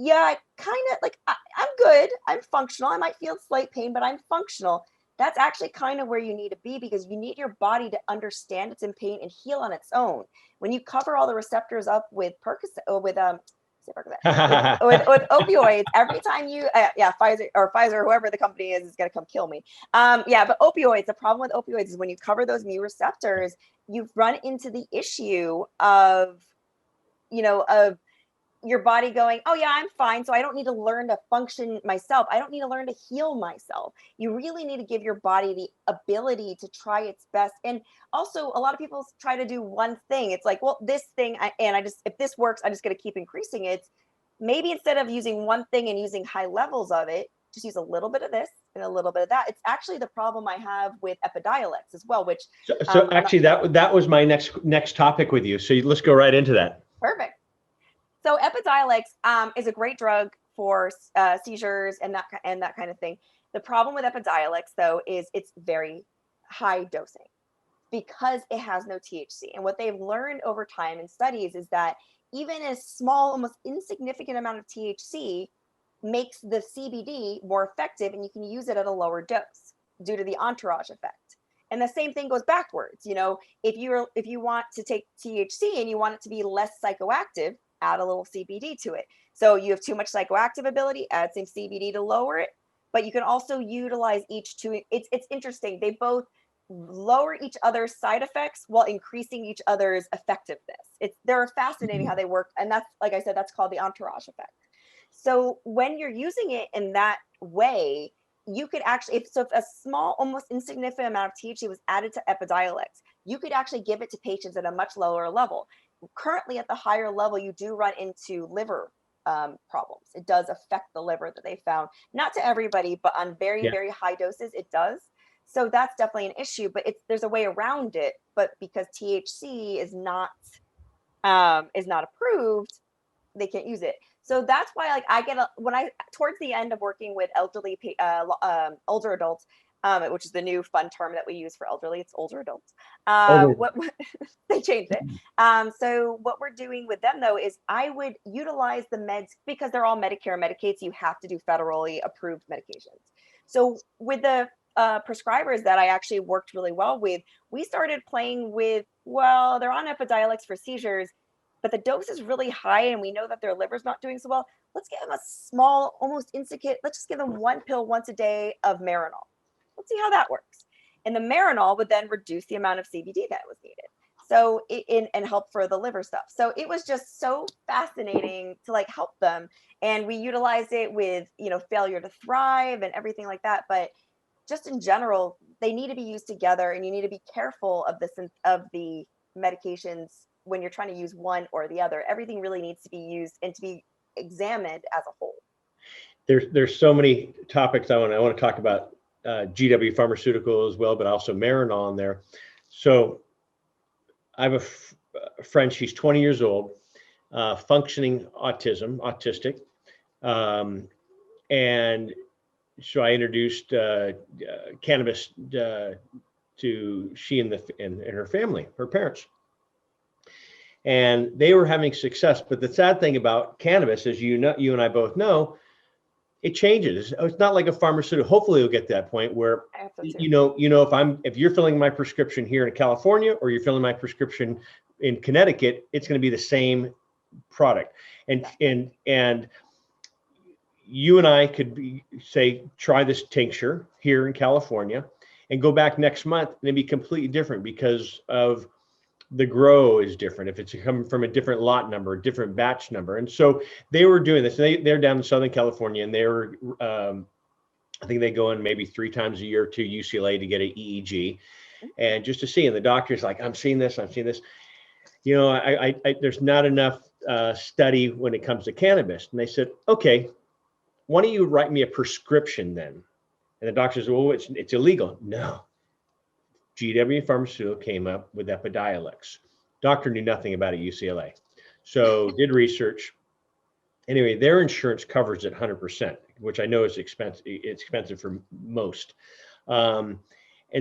I kind of I'm good, I'm functional, I might feel slight pain, but I'm functional. That's actually kind of where you need to be, because you need your body to understand it's in pain and heal on its own. When you cover all the receptors up with Percocet, or with opioids, every time you Pfizer, whoever the company is going to come kill me. But opioids, the problem with opioids is when you cover those new receptors, you've run into the issue of your body going, oh yeah, I'm fine. So I don't need to learn to function myself. I don't need to learn to heal myself. You really need to give your body the ability to try its best. And also a lot of people try to do one thing. It's like, well, this thing, if this works, I'm just going to keep increasing it. Maybe instead of using one thing and using high levels of it, just use a little bit of this and a little bit of that. It's actually the problem I have with Epidiolex as well, which so actually that was my next topic with you. So let's go right into that. Perfect. So Epidiolex is a great drug for seizures and that kind of thing. The problem with Epidiolex, though, is it's very high dosing because it has no THC. And what they've learned over time in studies is that even a small, almost insignificant amount of THC makes the CBD more effective, and you can use it at a lower dose due to the entourage effect. And the same thing goes backwards. You know, if you want to take THC and you want it to be less psychoactive, add a little CBD to it. So you have too much psychoactive ability, add some CBD to lower it. But you can also utilize each two. It's interesting. They both lower each other's side effects while increasing each other's effectiveness. They're fascinating how they work. And that's, like I said, that's called the entourage effect. So when you're using it in that way, you could actually, if a small, almost insignificant amount of THC was added to Epidiolex, you could actually give it to patients at a much lower level. Currently, at the higher level, you do run into liver problems. It does affect the liver that they found. Not to everybody, but on very, very high doses, it does. So that's definitely an issue, but there's a way around it. But because THC is not approved, they can't use it. So that's why, like, towards the end of working with older adults, which is the new fun term that we use for elderly, it's older adults. They changed it. So what we're doing with them, though, is I would utilize the meds because they're all Medicare and Medicaid, so you have to do federally approved medications. So with the prescribers that I actually worked really well with, we started playing with, well, they're on Epidiolex for seizures, but the dose is really high and we know that their liver's not doing so well. Let's give them a small, almost insignificant, let's just give them one pill once a day of Marinol. Let's see how that works. And the Marinol would then reduce the amount of CBD that was needed. So and help for the liver stuff. So it was just so fascinating to like help them. And we utilized it with, failure to thrive and everything like that. But just in general, they need to be used together, and you need to be careful of the medications when you're trying to use one or the other. Everything really needs to be used and to be examined as a whole. There's so many topics I want to talk about, GW pharmaceutical as well, but also Marinol in there. So I have a friend, she's 20 years old, functioning autistic. And so I introduced cannabis to she and her family, her parents. And they were having success. But the sad thing about cannabis, as you and I both know, it changes. It's not like a pharmaceutical. Hopefully we'll get to that point where, if you're filling my prescription here in California or you're filling my prescription in Connecticut, it's going to be the same product. And you and I could say, try this tincture here in California and go back next month and it'd be completely different because of the grow is different. If it's coming from a different lot number, a different batch number. And so they were doing this. They're down in Southern California, and they were, I think they go in maybe 3 times a year to UCLA to get an EEG and just to see. And the doctor's like, I'm seeing this. There's not enough study when it comes to cannabis. And they said, okay, why don't you write me a prescription then? And the doctor said, well, it's illegal. No. GW Pharmaceutical came up with Epidiolex. Doctor knew nothing about it at UCLA. So did research. Anyway, their insurance covers it 100%, which I know is expensive. It's expensive for most. And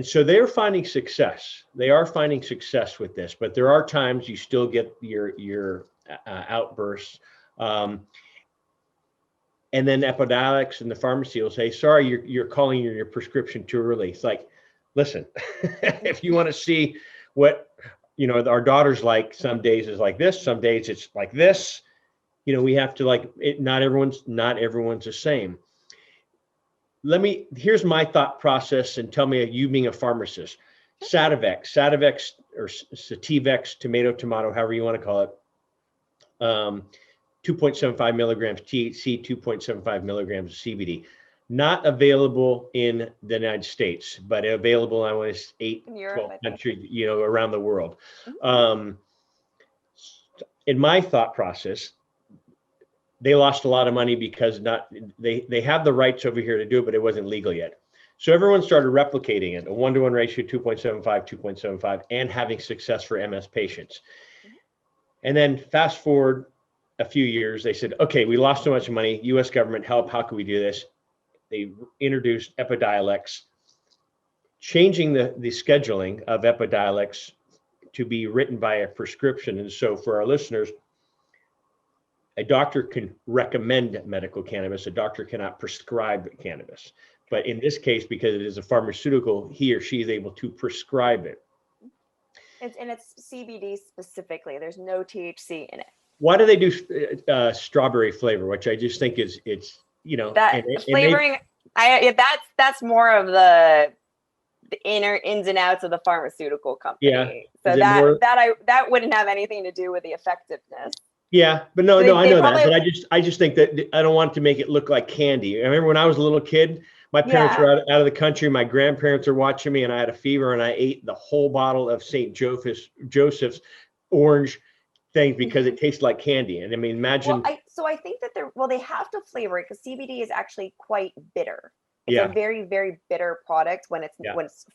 so they're finding success. They are finding success with this, but there are times you still get your outbursts. And then Epidiolex and the pharmacy will say, sorry, you're calling your prescription too early. It's like, listen, if you want to see what, our daughters like, some days is like this, some days it's like this, we have to not everyone's the same. Here's my thought process, and tell me, you being a pharmacist, Sativex or Sativex, tomato, however you want to call it, 2.75 milligrams THC, 2.75 milligrams of CBD. Not available in the United States, but available in, I want to say, 8, 12 countries, around the world. In my thought process, they lost a lot of money because they have the rights over here to do it, but it wasn't legal yet. So everyone started replicating it, a 1-to-1 ratio, 2.75, 2.75, and having success for MS patients. And then fast forward a few years, they said, okay, we lost so much money, US government help, how can we do this? They introduced Epidiolex, changing the scheduling of Epidiolex to be written by a prescription. And so for our listeners, a doctor can recommend medical cannabis. A doctor cannot prescribe cannabis. But in this case, because it is a pharmaceutical, he or she is able to prescribe it. And it's CBD specifically. There's no THC in it. Why do they do strawberry flavor, which I just think it's that flavoring? That's more of the inner ins and outs of the pharmaceutical company. Yeah. So that wouldn't have anything to do with the effectiveness. Yeah, but no, I know that. But I just think that I don't want to make it look like candy. I remember when I was a little kid, my parents were out of the country. My grandparents are watching me, and I had a fever, and I ate the whole bottle of St. Joseph's orange things because it tastes like candy. And I mean, imagine. So I think that they have to flavor it because CBD is actually quite bitter. It's a very, very bitter product when it's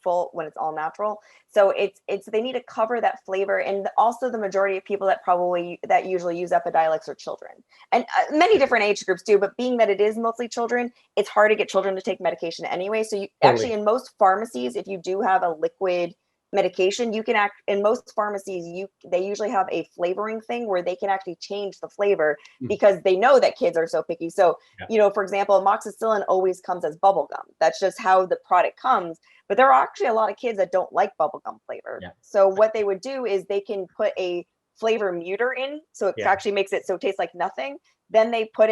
all natural. So they need to cover that flavor. And also the majority of people that usually use Epidiolex are children, and many different age groups do. But being that it is mostly children, it's hard to get children to take medication anyway. So actually in most pharmacies, if you do have a liquid medication, you can in most pharmacies, they usually have a flavoring thing where they can actually change the flavor because they know that kids are so picky. So, for example, amoxicillin always comes as bubble gum. That's just how the product comes. But there are actually a lot of kids that don't like bubblegum flavor. Yeah. So what they would do is they can put a flavor muter in. So it actually makes it so it tastes like nothing. Then they put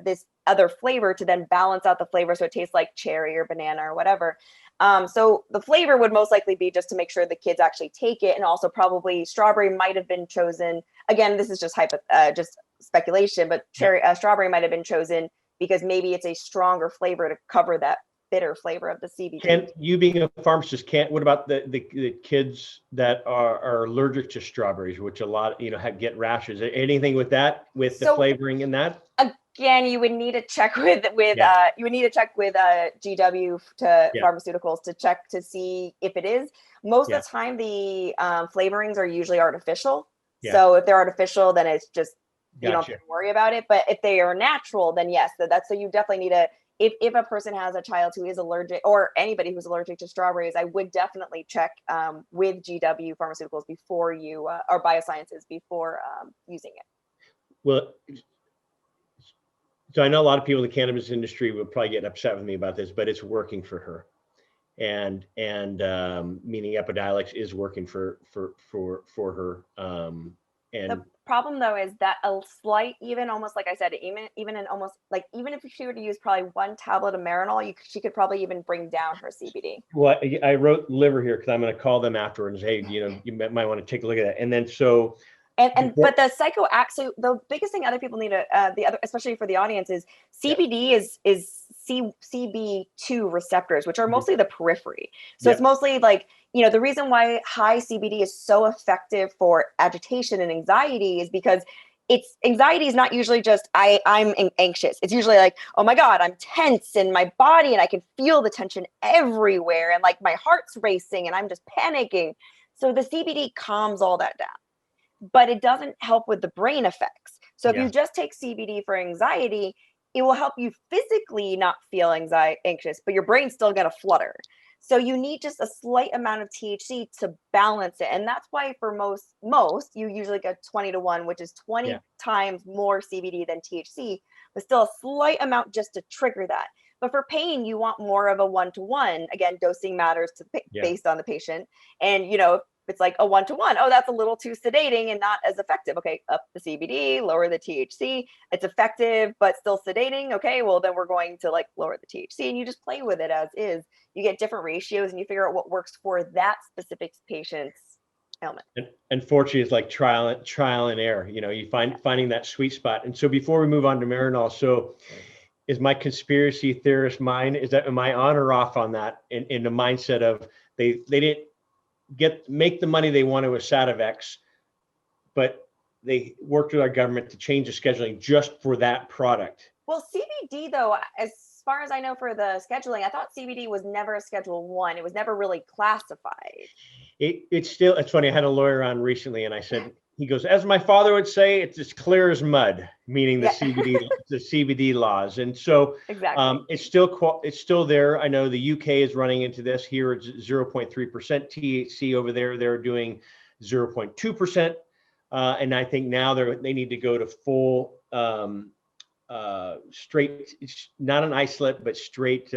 this other flavor to then balance out the flavor. So it tastes like cherry or banana or whatever. So the flavor would most likely be just to make sure the kids actually take it. And also probably strawberry might have been chosen. Again, this is just just speculation, but strawberry might have been chosen because maybe it's a stronger flavor to cover that bitter flavor of the CBD. You being a pharmacist, what about the kids that are allergic to strawberries, which a lot, get rashes? Anything with that, with the flavoring in that? Again, you would need to check with GW to pharmaceuticals to check to see if it is. Most of the time, the flavorings are usually artificial. Yeah. So if they're artificial, then it's just you don't have to worry about it. But if they are natural, then yes. So you definitely need to. If a person has a child who is allergic, or anybody who's allergic to strawberries, I would definitely check with GW Pharmaceuticals before you or Biosciences before using it. Well, so I know a lot of people in the cannabis industry will probably get upset with me about this, but it's working for her, and meaning Epidiolex is working for her. And the problem though is that a slight, even almost like I said, even if she were to use probably 1 tablet of Marinol, she could probably even bring down her CBD. Well, I wrote liver here because I'm going to call them afterwards. Hey, you might want to take a look at that. And then so. But the so the biggest thing other people need to especially for the audience is CBD is CB2 receptors, which are mostly the periphery. So it's mostly like, the reason why high CBD is so effective for agitation and anxiety is because anxiety is not usually just I'm anxious. It's usually like, oh my God, I'm tense in my body and I can feel the tension everywhere. And like my heart's racing and I'm just panicking. So the CBD calms all that down. But it doesn't help with the brain effects. So if you just take CBD for anxiety, it will help you physically not feel anxious, but your brain's still going to flutter. So you need just a slight amount of THC to balance it. And that's why for most you usually get 20-to-1, which is 20 times more CBD than THC, but still a slight amount just to trigger that. But for pain, you want more of a 1-to-1. Again, dosing matters based on the patient. And, it's like a 1-to-1. Oh, that's a little too sedating and not as effective. Okay, up the CBD, lower the THC. It's effective, but still sedating. Okay, well, then we're going to lower the THC and you just play with it as is. You get different ratios and you figure out what works for that specific patient's ailment. And unfortunately, it's like trial and error. You finding that sweet spot. And so before we move on to Marinol, so is my conspiracy theorist mind, am I on or off on that in the mindset of they didn't make the money they wanted with Sativex, but they worked with our government to change the scheduling just for that product? Well, CBD though, as far as I know for the scheduling, I thought CBD was never a Schedule 1. It was never really classified. It's funny. I had a lawyer on recently and I said, he goes, as my father would say, it's as clear as mud, meaning the CBD laws. And so exactly. it's still there. I know the UK is running into this. Here it's 0.3% THC. Over there, they're doing 0.2%. And I think now they need to go to full straight, not an isolate, but straight,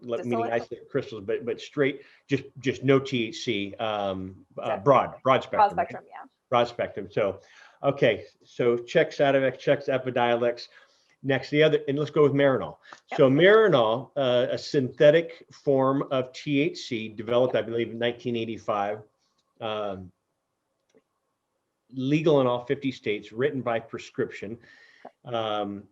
meaning isolate crystals, but straight, just no THC, broad spectrum. Broad spectrum, yeah. Broad spectrum. So, okay. So check Sativex, checks Epidiolex. Next, and let's go with Marinol. Yep. So Marinol, a synthetic form of THC developed, I believe, in 1985. Legal in all 50 states, written by prescription. But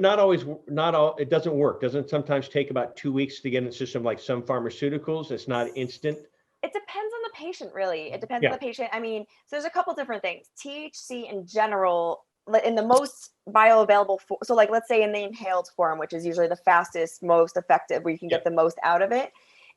not all, it doesn't work. Doesn't sometimes take about 2 weeks to get in the system, like some pharmaceuticals. It's not instant. It depends on the patient, really. It depends on the patient. I mean, so there's a couple different things. THC in general, in the most bioavailable form, so like let's say in the inhaled form, which is usually the fastest, most effective, where you can get the most out of it,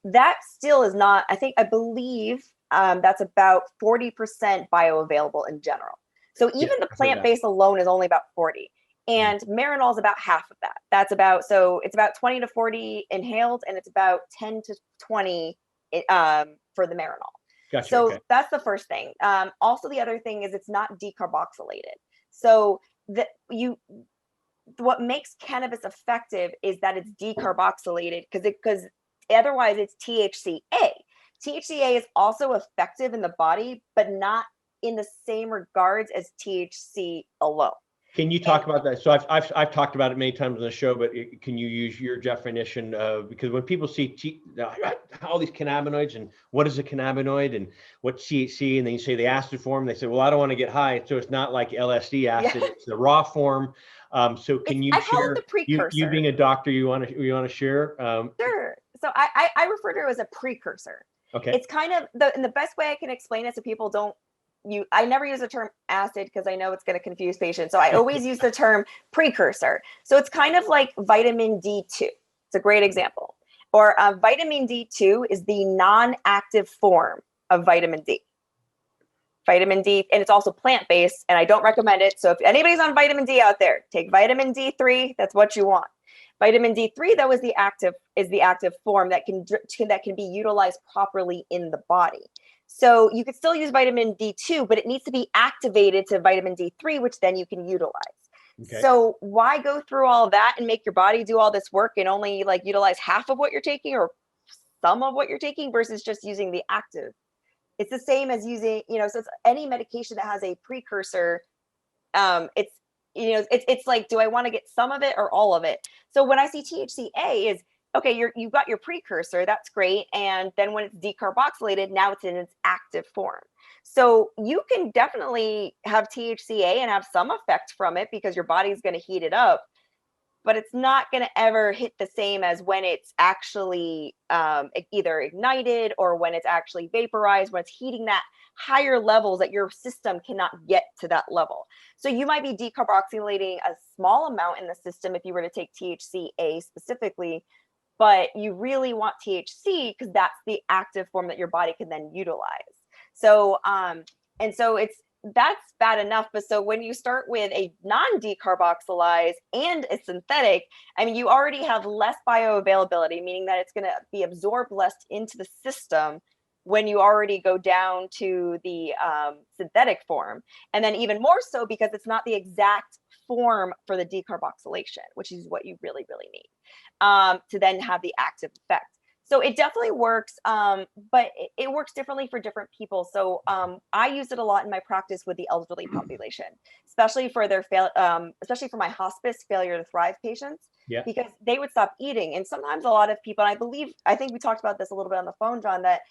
that still is not, I believe that's about 40% bioavailable in general. So even the plant-based alone is only about 40. And Marinol is about half of that. It's about 20 to 40 inhaled, and it's about 10 to 20 for the Marinol. Gotcha, so that's the first thing. Also, the other thing is it's not decarboxylated. So what makes cannabis effective is that it's decarboxylated, because otherwise it's THCA. THCA is also effective in the body, but not in the same regards as THC alone. Can you talk about that? So I've talked about it many times on the show, but can you use your definition of, because when people see all these cannabinoids and what is a cannabinoid and what's THC, and then you say the acid form, they say, well, I don't want to get high, so it's not like LSD acid, it's the raw form. So can you share, the precursor. You being a doctor, you want to share? Sure. So I refer to it as a precursor. Okay. It's kind of the best way I can explain it so people don't. I never use the term acid because I know it's going to confuse patients. So I always use the term precursor. So it's kind of like vitamin D2. It's a great example. Or vitamin D2 is the non-active form of vitamin D. Vitamin D, and it's also plant-based, and I don't recommend it. So if anybody's on vitamin D out there, take vitamin D3. That's what you want. Vitamin D3, though, is the active form that can be utilized properly in the body. So you could still use vitamin D2, but it needs to be activated to vitamin D3, which then you can utilize. Okay. So why go through all of that and make your body do all this work and only utilize half of what you're taking or some of what you're taking versus just using the active? It's the same as using, so it's any medication that has a precursor. It's like, do I want to get some of it or all of it? So when I see THCA is, okay, you've got your precursor, that's great. And then when it's decarboxylated, now it's in its active form. So you can definitely have THCA and have some effect from it because your body's going to heat it up, but it's not going to ever hit the same as when it's actually either ignited or when it's actually vaporized, when it's heating that higher levels that your system cannot get to that level. So you might be decarboxylating a small amount in the system if you were to take THCA specifically, but you really want THC because that's the active form that your body can then utilize. So, and so that's bad enough. But so when you start with a non-decarboxylized and a synthetic, I mean, you already have less bioavailability, meaning that it's going to be absorbed less into the system when you already go down to the synthetic form. And then even more so because it's not the exact form for the decarboxylation, which is what you really, really need to then have the active effect. So it definitely works, but it works differently for different people. So I use it a lot in my practice with the elderly population, especially for especially for my hospice failure to thrive patients, because they would stop eating. And sometimes a lot of people, and I think we talked about this a little bit on the phone, John, that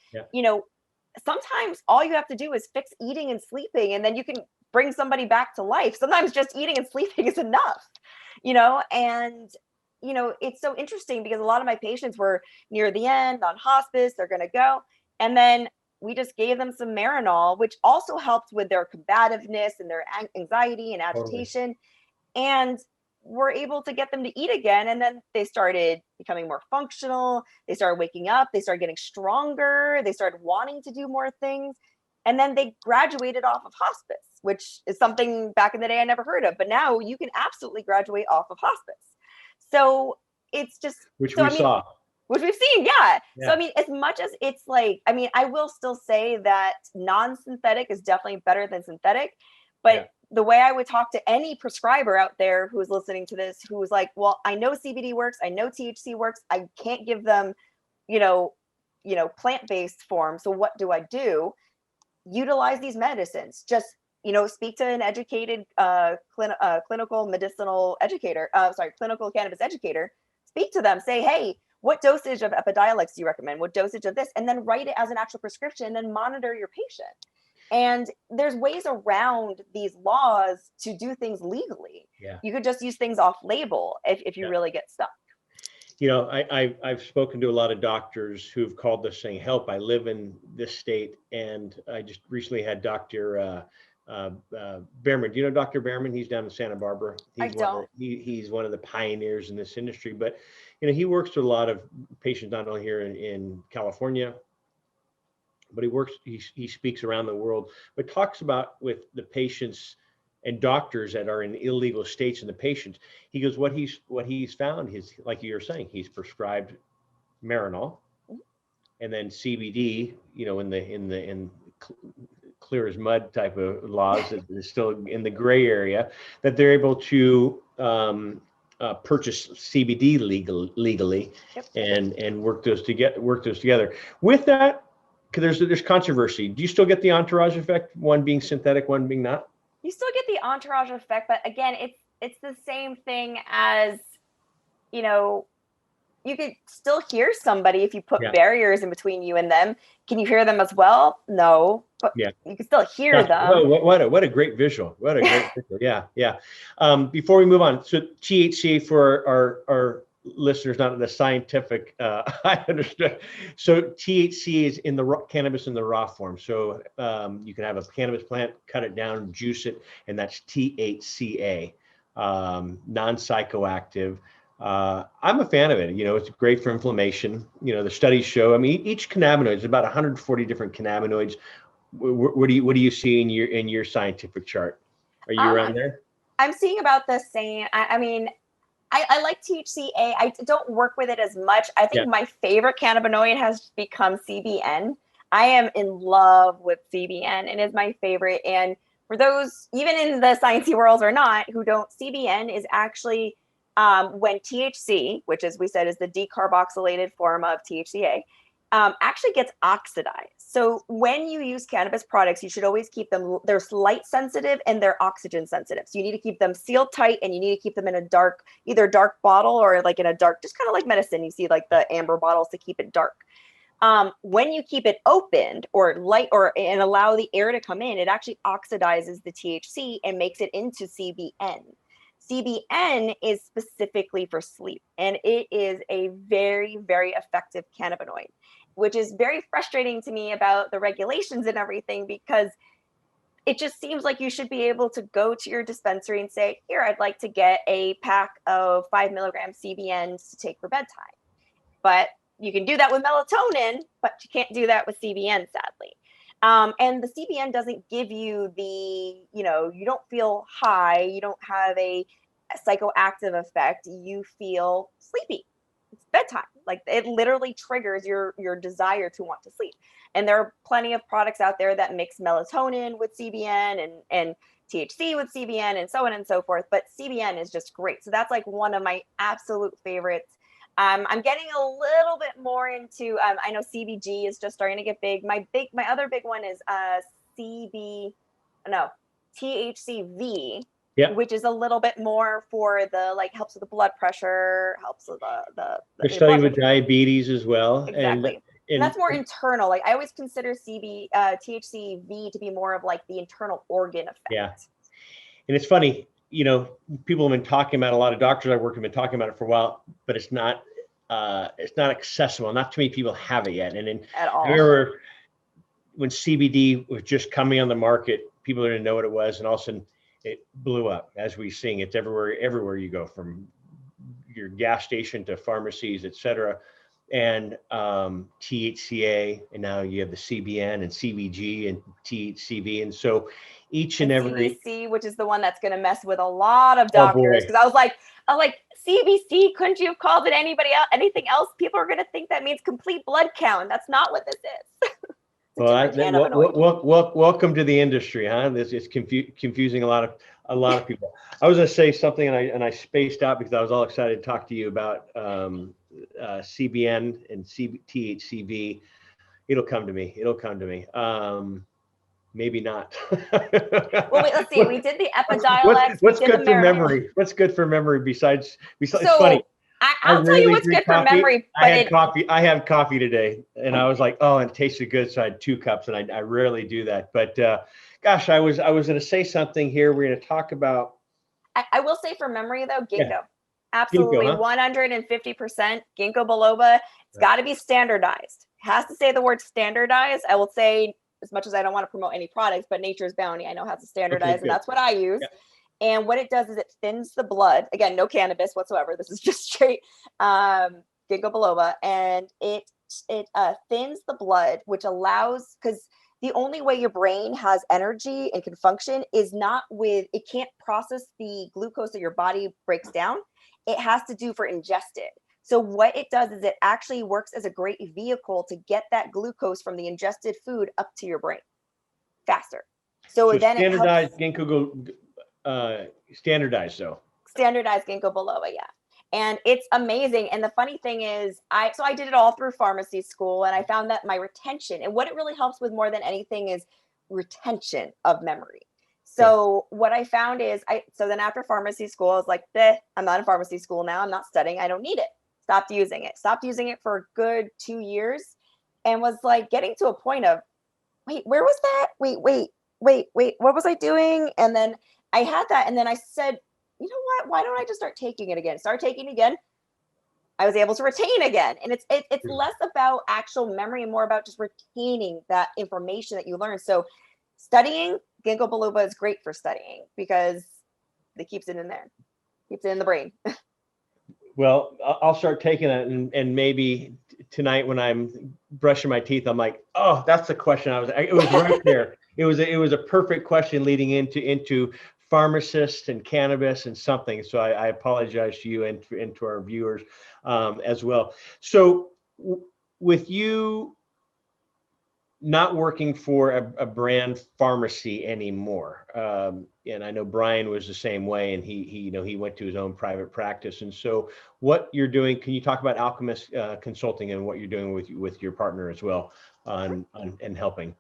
sometimes all you have to do is fix eating and sleeping, and then you can bring somebody back to life. Sometimes just eating and sleeping is enough, and it's so interesting because a lot of my patients were near the end on hospice, they're going to go. And then we just gave them some Marinol, which also helped with their combativeness and their anxiety and agitation. Totally. And we're able to get them to eat again. And then they started becoming more functional. They started waking up. They started getting stronger. They started wanting to do more things. And then they graduated off of hospice, which is something back in the day I never heard of. But now you can absolutely graduate off of hospice. So it's just, which we've seen. Yeah. So, I mean, as much as it's like, I mean, I will still say that non-synthetic is definitely better than synthetic, but the way I would talk to any prescriber out there who's listening to this, who was like, well, I know CBD works, I know THC works, I can't give them, plant-based form. So what do I do? Utilize these medicines. Just, speak to an educated clinical cannabis educator. Speak to them, say, hey, what dosage of Epidiolex do you recommend? What dosage of this? And then write it as an actual prescription and then monitor your patient. And there's ways around these laws to do things legally. Yeah. You could just use things off label if you really get stuck. I've spoken to a lot of doctors who've called us saying, help, I live in this state. And I just recently had Dr. Behrman. Do you know Dr. Behrman? He's down in Santa Barbara. He's one of the pioneers in this industry, but he works with a lot of patients, not only here in California, but he speaks around the world, but talks about with the patients and doctors that are in illegal states and the patients. He goes, what he's found is, like you were saying, he's prescribed Marinol and then CBD, in clear as mud type of laws that is still in the gray area, that they're able to purchase CBD legally and work those together. With that, because there's controversy. Do you still get the entourage effect? One being synthetic, one being not. You still get the entourage effect, but again, it's the same thing as, you could still hear somebody if you put barriers in between you and them. Can you hear them as well? No, but you can still hear them. Oh, what a great visual. What a great visual. Yeah. Before we move on, so THC for our listeners, not the scientific, I understand. So THC is in the cannabis in the raw form. So you can have a cannabis plant, cut it down, juice it, and that's THCA, non-psychoactive. I'm a fan of it. It's great for inflammation. The studies show, I mean, each cannabinoid is about 140 different cannabinoids. What do you see in your scientific chart? Are you around there? I'm seeing about the same. I mean, I like THCA. I don't work with it as much. I think my favorite cannabinoid has become CBN. I am in love with CBN. It is my favorite. And for those, even in the sciencey world or not, who don't, CBN is actually when THC, which as we said is the decarboxylated form of THCA, actually gets oxidized. So when you use cannabis products, you should always keep them, they're light sensitive and they're oxygen sensitive. So you need to keep them sealed tight and you need to keep them in a either dark bottle or like in a dark, just kind of like medicine. You see like the amber bottles to keep it dark. When you keep it opened or light and allow the air to come in, it actually oxidizes the THC and makes it into CBN. CBN is specifically for sleep, and it is a very, very effective cannabinoid, which is very frustrating to me about the regulations and everything, because it just seems like you should be able to go to your dispensary and say, here, I'd like to get a pack of 5 milligram CBNs to take for bedtime. But you can do that with melatonin, but you can't do that with CBN, sadly. And the CBN doesn't give you you don't feel high, you don't have a psychoactive effect, you feel sleepy. It's bedtime. Like it literally triggers your desire to want to sleep. And there are plenty of products out there that mix melatonin with CBN and THC with CBN and so on and so forth. But CBN is just great. So that's like one of my absolute favorites. I'm getting a little bit more into, I know CBG is just starting to get big. My other big one is THCV, which is a little bit more for the, helps with the blood pressure, helps with the They're studying with diabetes as well. Exactly. And And that's more internal. Like I always consider THCV to be more of like the internal organ effect. yeah, and it's funny, people have been talking about, a lot of doctors I work with have been talking about it for a while, but it's not accessible. Not too many people have it yet. And then At all. I remember when CBD was just coming on the market, people didn't know what it was, and all of a sudden it blew up. As we sing, it's everywhere you go, from your gas station to pharmacies, et cetera. And THCA, and now you have the CBN and CBG and THCV. And so each and every CBC, which is the one that's going to mess with a lot of oh boy, doctors, because I was like CBC, couldn't you have called it anything else? People are going to think that means complete blood count. That's not what this is. well, welcome to the industry, huh? This is confusing a lot of people. I was going to say something, and I spaced out because I was all excited to talk to you about CBN and THCV. It'll come to me. Maybe not. Well, wait, let's see. We did the Epidiolex. What's good for memory? What's good for memory besides it's funny. I'll tell you what's good for memory. I had coffee today, and I was like, oh, and it tasted good, so I had 2 cups, and I rarely do that. But gosh, I was going to say something here. We're going to talk about. I will say for memory though, ginkgo. Yeah. Absolutely, Ginkgo, huh? 150% ginkgo biloba. It's got to be standardized. It has to say the word standardized. I will say, as much as I don't want to promote any products, but Nature's Bounty I know has to standardize, and that's what I use. Yeah. And what it does is it thins the blood. Again, no cannabis whatsoever. This is just straight ginkgo biloba, and it thins the blood, which allows, because the only way your brain has energy and can function is not with, it can't process the glucose that your body breaks down. It has to do for ingested. So what it does is it actually works as a great vehicle to get that glucose from the ingested food up to your brain faster. So then standardized it helps, ginkgo, standardized though. Standardized ginkgo biloba, yeah. And it's amazing. And the funny thing is, I did it all through pharmacy school, and I found that my retention, and what it really helps with more than anything is retention of memory. So what I found is, so then after pharmacy school, I was like, I'm not in pharmacy school now. I'm not studying. I don't need it. Stopped using it for a good 2 years, and was like getting to a point of, wait, where was that? Wait, what was I doing? And then I had that, and then I said, you know what? Why don't I just start taking it again? Start taking it again. I was able to retain again. And it's less about actual memory and more about just retaining that information that you learn. So studying ginkgo biloba is great for studying because it keeps it in there, keeps it in the brain. Well, I'll start taking it, and maybe tonight when I'm brushing my teeth, I'm like, oh, that's the question it was right there. It was a perfect question leading into pharmacists and cannabis and something. So I apologize to you and to our viewers as well. So with you not working for a brand pharmacy anymore, and I know Brian was the same way, and he went to his own private practice. And so what you're doing, can you talk about Alchemist Consulting and what you're doing with your partner as well on helping?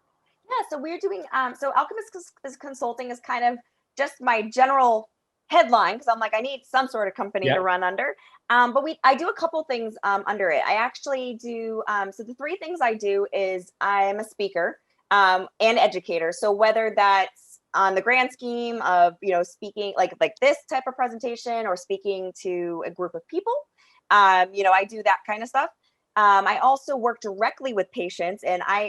Yeah, so we're doing so Alchemist Consulting is kind of just my general headline, because I'm like, I need some sort of company to run under. But I do a couple things under it. I actually do, so the 3 things I do is I'm a speaker and educator. So whether that's on the grand scheme of, speaking like this type of presentation or speaking to a group of people, I do that kind of stuff. I also work directly with patients,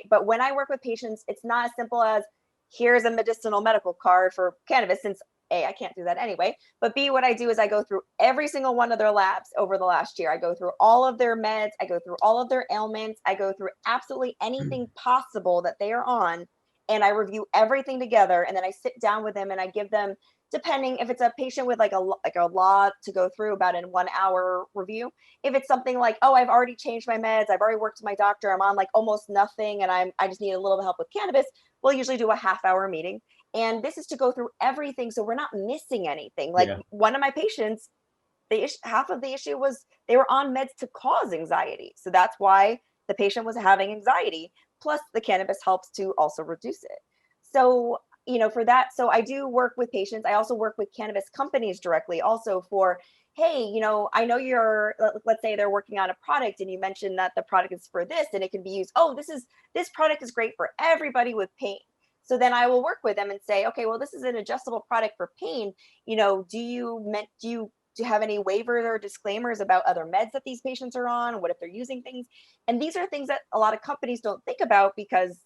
but when I work with patients, it's not as simple as here's a medicinal medical card for cannabis, since A, I can't do that anyway, but B, what I do is I go through every single one of their labs over the last year. I go through all of their meds. I go through all of their ailments. I go through absolutely anything possible that they are on, and I review everything together. And then I sit down with them and I give them, depending if it's a patient with like a lot to go through, about in 1 hour review. If it's something like, oh, I've already changed my meds, I've already worked with my doctor, I'm on like almost nothing, and I just need a little help with cannabis, we'll usually do a half-hour meeting. And this is to go through everything, so we're not missing anything. Like one of my patients, half of the issue was they were on meds to cause anxiety. So that's why the patient was having anxiety. Plus the cannabis helps to also reduce it. So for that, so I do work with patients. I also work with cannabis companies directly also for, hey, I know let's say they're working on a product and you mentioned that the product is for this and it can be used. Oh, this product is great for everybody with pain. So then I will work with them and say, okay, well, this is an adjustable product for pain. Do you have any waivers or disclaimers about other meds that these patients are on? What if they're using things? And these are things that a lot of companies don't think about because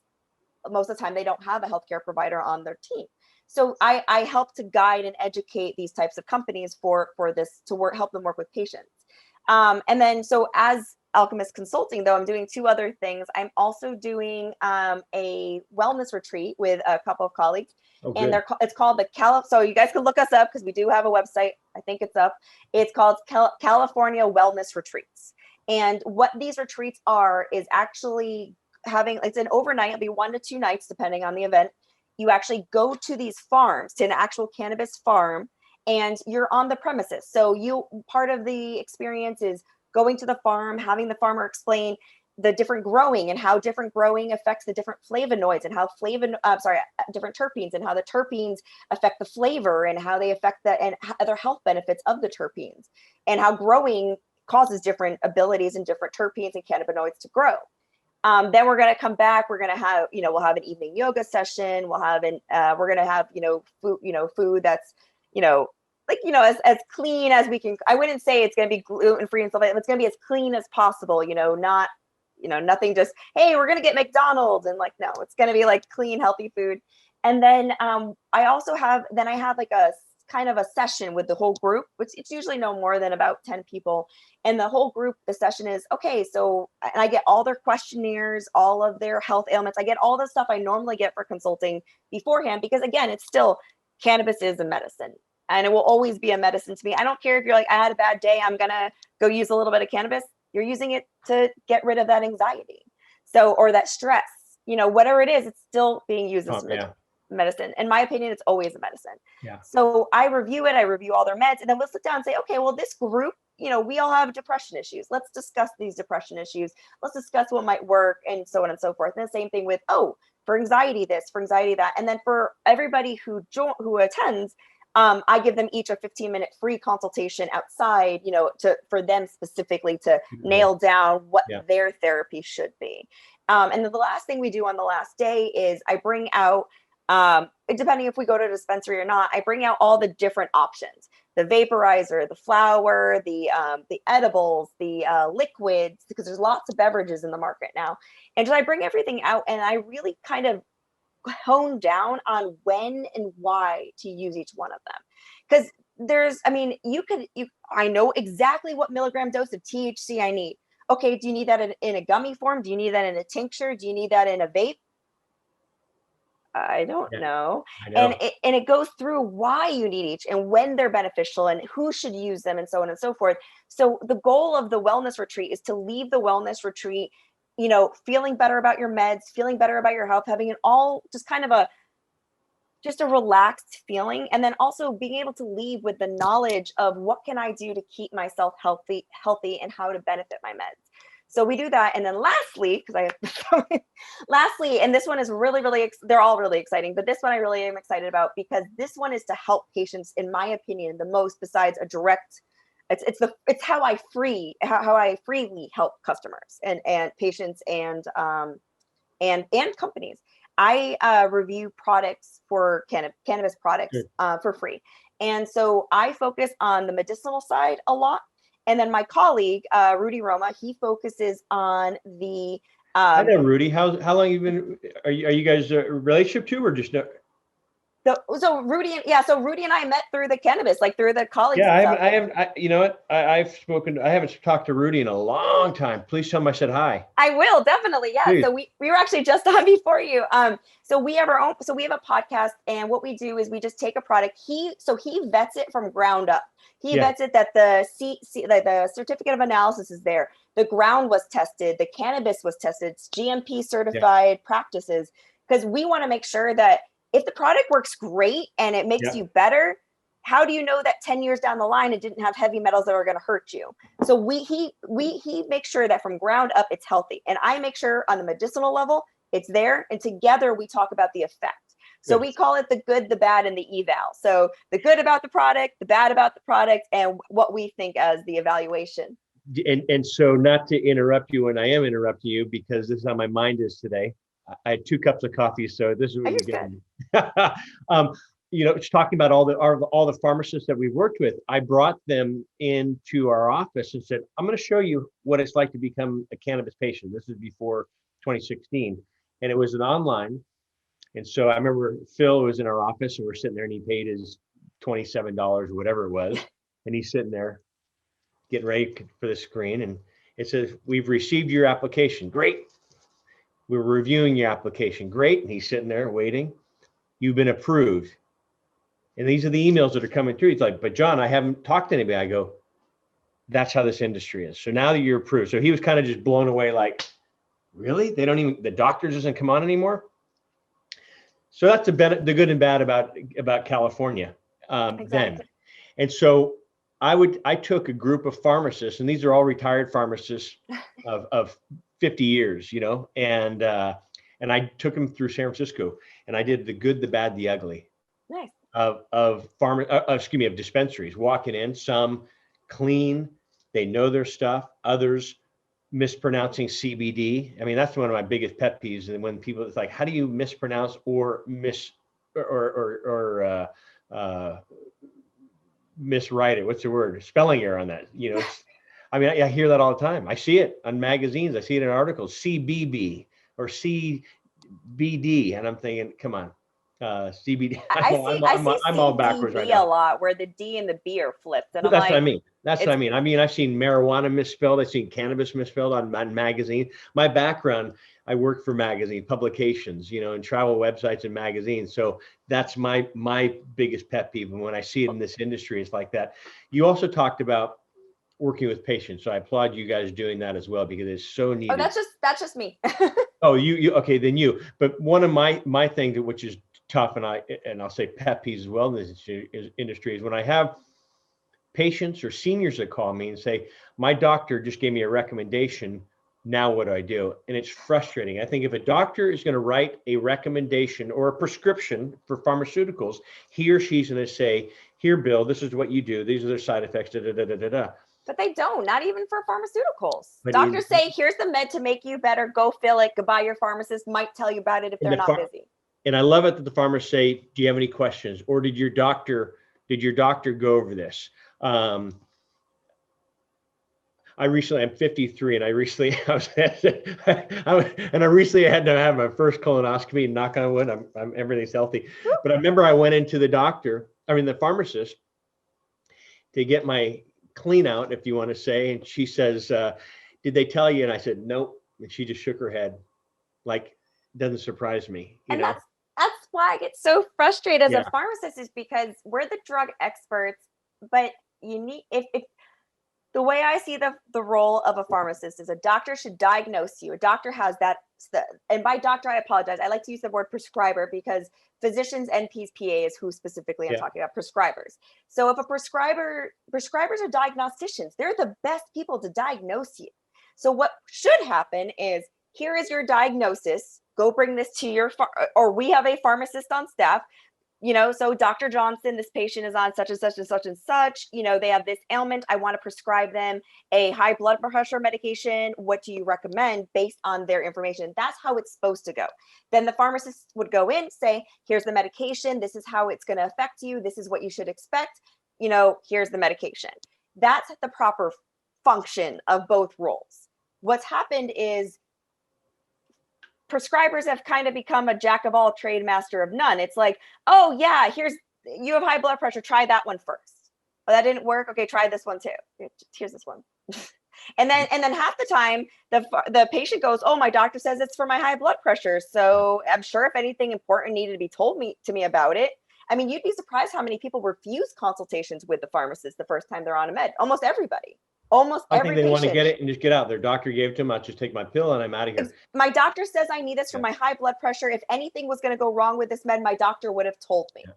most of the time they don't have a healthcare provider on their team. So I help to guide and educate these types of companies for this to help them work with patients. And then, so as Alchemist Consulting, though, I'm doing two other things. I'm also doing a wellness retreat with a couple of colleagues, and it's called the So you guys can look us up because we do have a website. I think it's up. It's called California Wellness Retreats. And what these retreats are is actually it's an overnight. It'll be 1 to 2 nights depending on the event. You actually go to these farms, to an actual cannabis farm, and you're on the premises. So part of the experience is going to the farm, having the farmer explain the different growing and how different growing affects the different flavonoids and how different terpenes, and how the terpenes affect the flavor and how they affect and other health benefits of the terpenes, and how growing causes different abilities and different terpenes and cannabinoids to grow. Then we're going to come back. We're going to have, we'll have an evening yoga session. We'll have we're going to have, food that's, as clean as we can. I wouldn't say it's going to be gluten-free and stuff like that. It's going to be as clean as possible, not, nothing just, hey, we're going to get McDonald's and no, it's going to be like clean, healthy food. And then I have like a kind of a session with the whole group, which it's usually no more than about 10 people. And the whole group, the session is, okay, so, and I get all their questionnaires, all of their health ailments. I get all the stuff I normally get for consulting beforehand, because again, it's still, cannabis is a medicine and it will always be a medicine to me. I don't care if you're like, I had a bad day, I'm going to go use a little bit of cannabis. You're using it to get rid of that anxiety. So, or that stress, whatever it is, it's still being used as medicine. In my opinion, it's always a medicine. Yeah. So I review all their meds, and then we'll sit down and say, okay, well, this group, we all have depression issues. Let's discuss these depression issues. Let's discuss what might work, and so on and so forth. And the same thing with, for anxiety this, for anxiety that. And then for everybody who attends, I give them each a 15-minute free consultation outside, for them specifically to nail down what their therapy should be. And then the last thing we do on the last day is I bring out, depending if we go to a dispensary or not, I bring out all the different options: the vaporizer, the flower, the edibles, the liquids, because there's lots of beverages in the market now. And I bring everything out, and I really kind of hone down on when and why to use each one of them. Because I know exactly what milligram dose of THC I need. Okay, do you need that in a gummy form? Do you need that in a tincture? Do you need that in a vape? I don't know. And it goes through why you need each and when they're beneficial and who should use them and so on and so forth. So the goal of the wellness retreat is to leave the wellness retreat, feeling better about your meds, feeling better about your health, having just kind of a relaxed feeling. And then also being able to leave with the knowledge of what can I do to keep myself healthy and how to benefit my meds. So we do that. And then lastly, and this one is really, really, they're all really exciting, but this one I really am excited about, because this one is to help patients, in my opinion, the most, besides a direct, it's how I freely help customers and patients and companies. I review products for cannabis products for free. And so I focus on the medicinal side a lot. And then my colleague, Rudy Roma, he focuses on the. I know Rudy. How long have you been? Are you guys a relationship too, or just no? So Rudy and I met through the cannabis, like through the colleagues. Yeah, I've spoken. I haven't talked to Rudy in a long time. Please tell him I said hi. I will, definitely. Yeah. Please. So we were actually just on before you. So we have our own. So we have a podcast, and what we do is we just take a product. He vets it from ground up. He vets it that the certificate of analysis is there. The ground was tested. The cannabis was tested. It's GMP certified practices, because we want to make sure that if the product works great and it makes you better, how do you know that 10 years down the line it didn't have heavy metals that are going to hurt you? So he makes sure that from ground up it's healthy, and I make sure on the medicinal level it's there, and together we talk about the effect. So Good. we call it the good, the bad, and the eval. So the good about the product, the bad about the product, and what we think as the evaluation. And so, not to interrupt you when I am interrupting you, because this is how my mind is today. I had 2 cups of coffee, so this is what you're getting. It's talking about all the pharmacists that we've worked with. I brought them into our office and said, I'm going to show you what it's like to become a cannabis patient. This is before 2016, and it was an online. And so I remember Phil was in our office, and we're sitting there, and he paid his $27 or whatever it was, and he's sitting there getting ready for the screen, and it says, we've received your application. Great. We're reviewing your application. Great. And he's sitting there waiting. You've been approved. And these are the emails that are coming through. He's like, but John, I haven't talked to anybody. I go, that's how this industry is. So now that you're approved. So he was kind of just blown away, like, really? The doctor doesn't come on anymore? So that's the good and bad about California Exactly. then. And so I took a group of pharmacists, and these are all retired pharmacists of 50 years, and I took them through San Francisco, and I did the good, the bad, the ugly. Nice. Of dispensaries, walking in, some clean, they know their stuff, others mispronouncing CBD. I mean, that's one of my biggest pet peeves. And when people, it's like, how do you mispronounce or miswrite it? What's the word? Spelling error on that. I mean, I hear that all the time. I see it on magazines. I see it in articles, CBB or CBD. And I'm thinking, come on, CBD. I'm all backwards right now. A lot where the D and the B are flipped. And that's what I mean. That's what I mean. I mean, I've seen marijuana misspelled. I've seen cannabis misspelled on magazine. My background, I work for magazine publications, and travel websites and magazines. So that's my biggest pet peeve. And when I see it in this industry, it's like that. You also talked about working with patients. So I applaud you guys doing that as well, because it's so needed. Oh, that's just me. Oh, you okay, then you. But one of my things, which is tough, and I'll say pet peeves as well in this industry, is when I have patients or seniors that call me and say, my doctor just gave me a recommendation, now what do I do? And it's frustrating. I think if a doctor is going to write a recommendation or a prescription for pharmaceuticals, he or she's going to say, here, Bill, this is what you do, these are the side effects, da da da da da da. But they don't, not even for pharmaceuticals. But doctors say, here's the med to make you better, go fill it, goodbye. Your pharmacist might tell you about it if they're not busy. And I love it that the pharmacists say, do you have any questions? Or did your doctor go over this? I'm 53, and I recently had to have my first colonoscopy, and knock on wood, everything's healthy. But I remember I went into the pharmacist, to get my clean out, if you want to say, and she says, did they tell you? And I said, nope. And she just shook her head, like, doesn't surprise me. That's why I get so frustrated as a pharmacist, is because we're the drug experts, but you need, if the way I see the role of a pharmacist is a doctor should diagnose you. A doctor has that, and by doctor, I apologize. I like to use the word prescriber, because physicians, NPs, PAs, who specifically I'm talking about, prescribers. So if prescribers are diagnosticians, they're the best people to diagnose you. So what should happen is, here is your diagnosis. Go bring this to or we have a pharmacist on staff. So Dr. Johnson, this patient is on such and such and such and such, they have this ailment. I want to prescribe them a high blood pressure medication. What do you recommend based on their information? That's how it's supposed to go. Then the pharmacist would go in, say, here's the medication. This is how it's going to affect you. This is what you should expect. Here's the medication. That's the proper function of both roles. What's happened is, prescribers have kind of become a jack of all trade, master of none. It's like, oh yeah, you have high blood pressure, try that one first. Oh, that didn't work. Okay, try this one too. Here's this one. and then half the time the patient goes, oh, my doctor says it's for my high blood pressure. So I'm sure if anything important needed to be told to me about it. I mean, you'd be surprised how many people refuse consultations with the pharmacist the first time they're on a med. Almost everybody. I think they want to get it and just get out. Their doctor gave it to them. I'll just take my pill and I'm out of here. My doctor says I need this for my high blood pressure. If anything was going to go wrong with this med, my doctor would have told me. Yeah.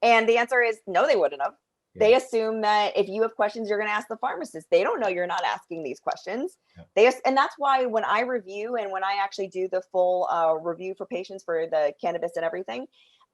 And the answer is no, they wouldn't have. Yeah. They assume that if you have questions, you're going to ask the pharmacist. They don't know you're not asking these questions. Yeah. And that's why when I review and when I actually do the full review for patients for the cannabis and everything,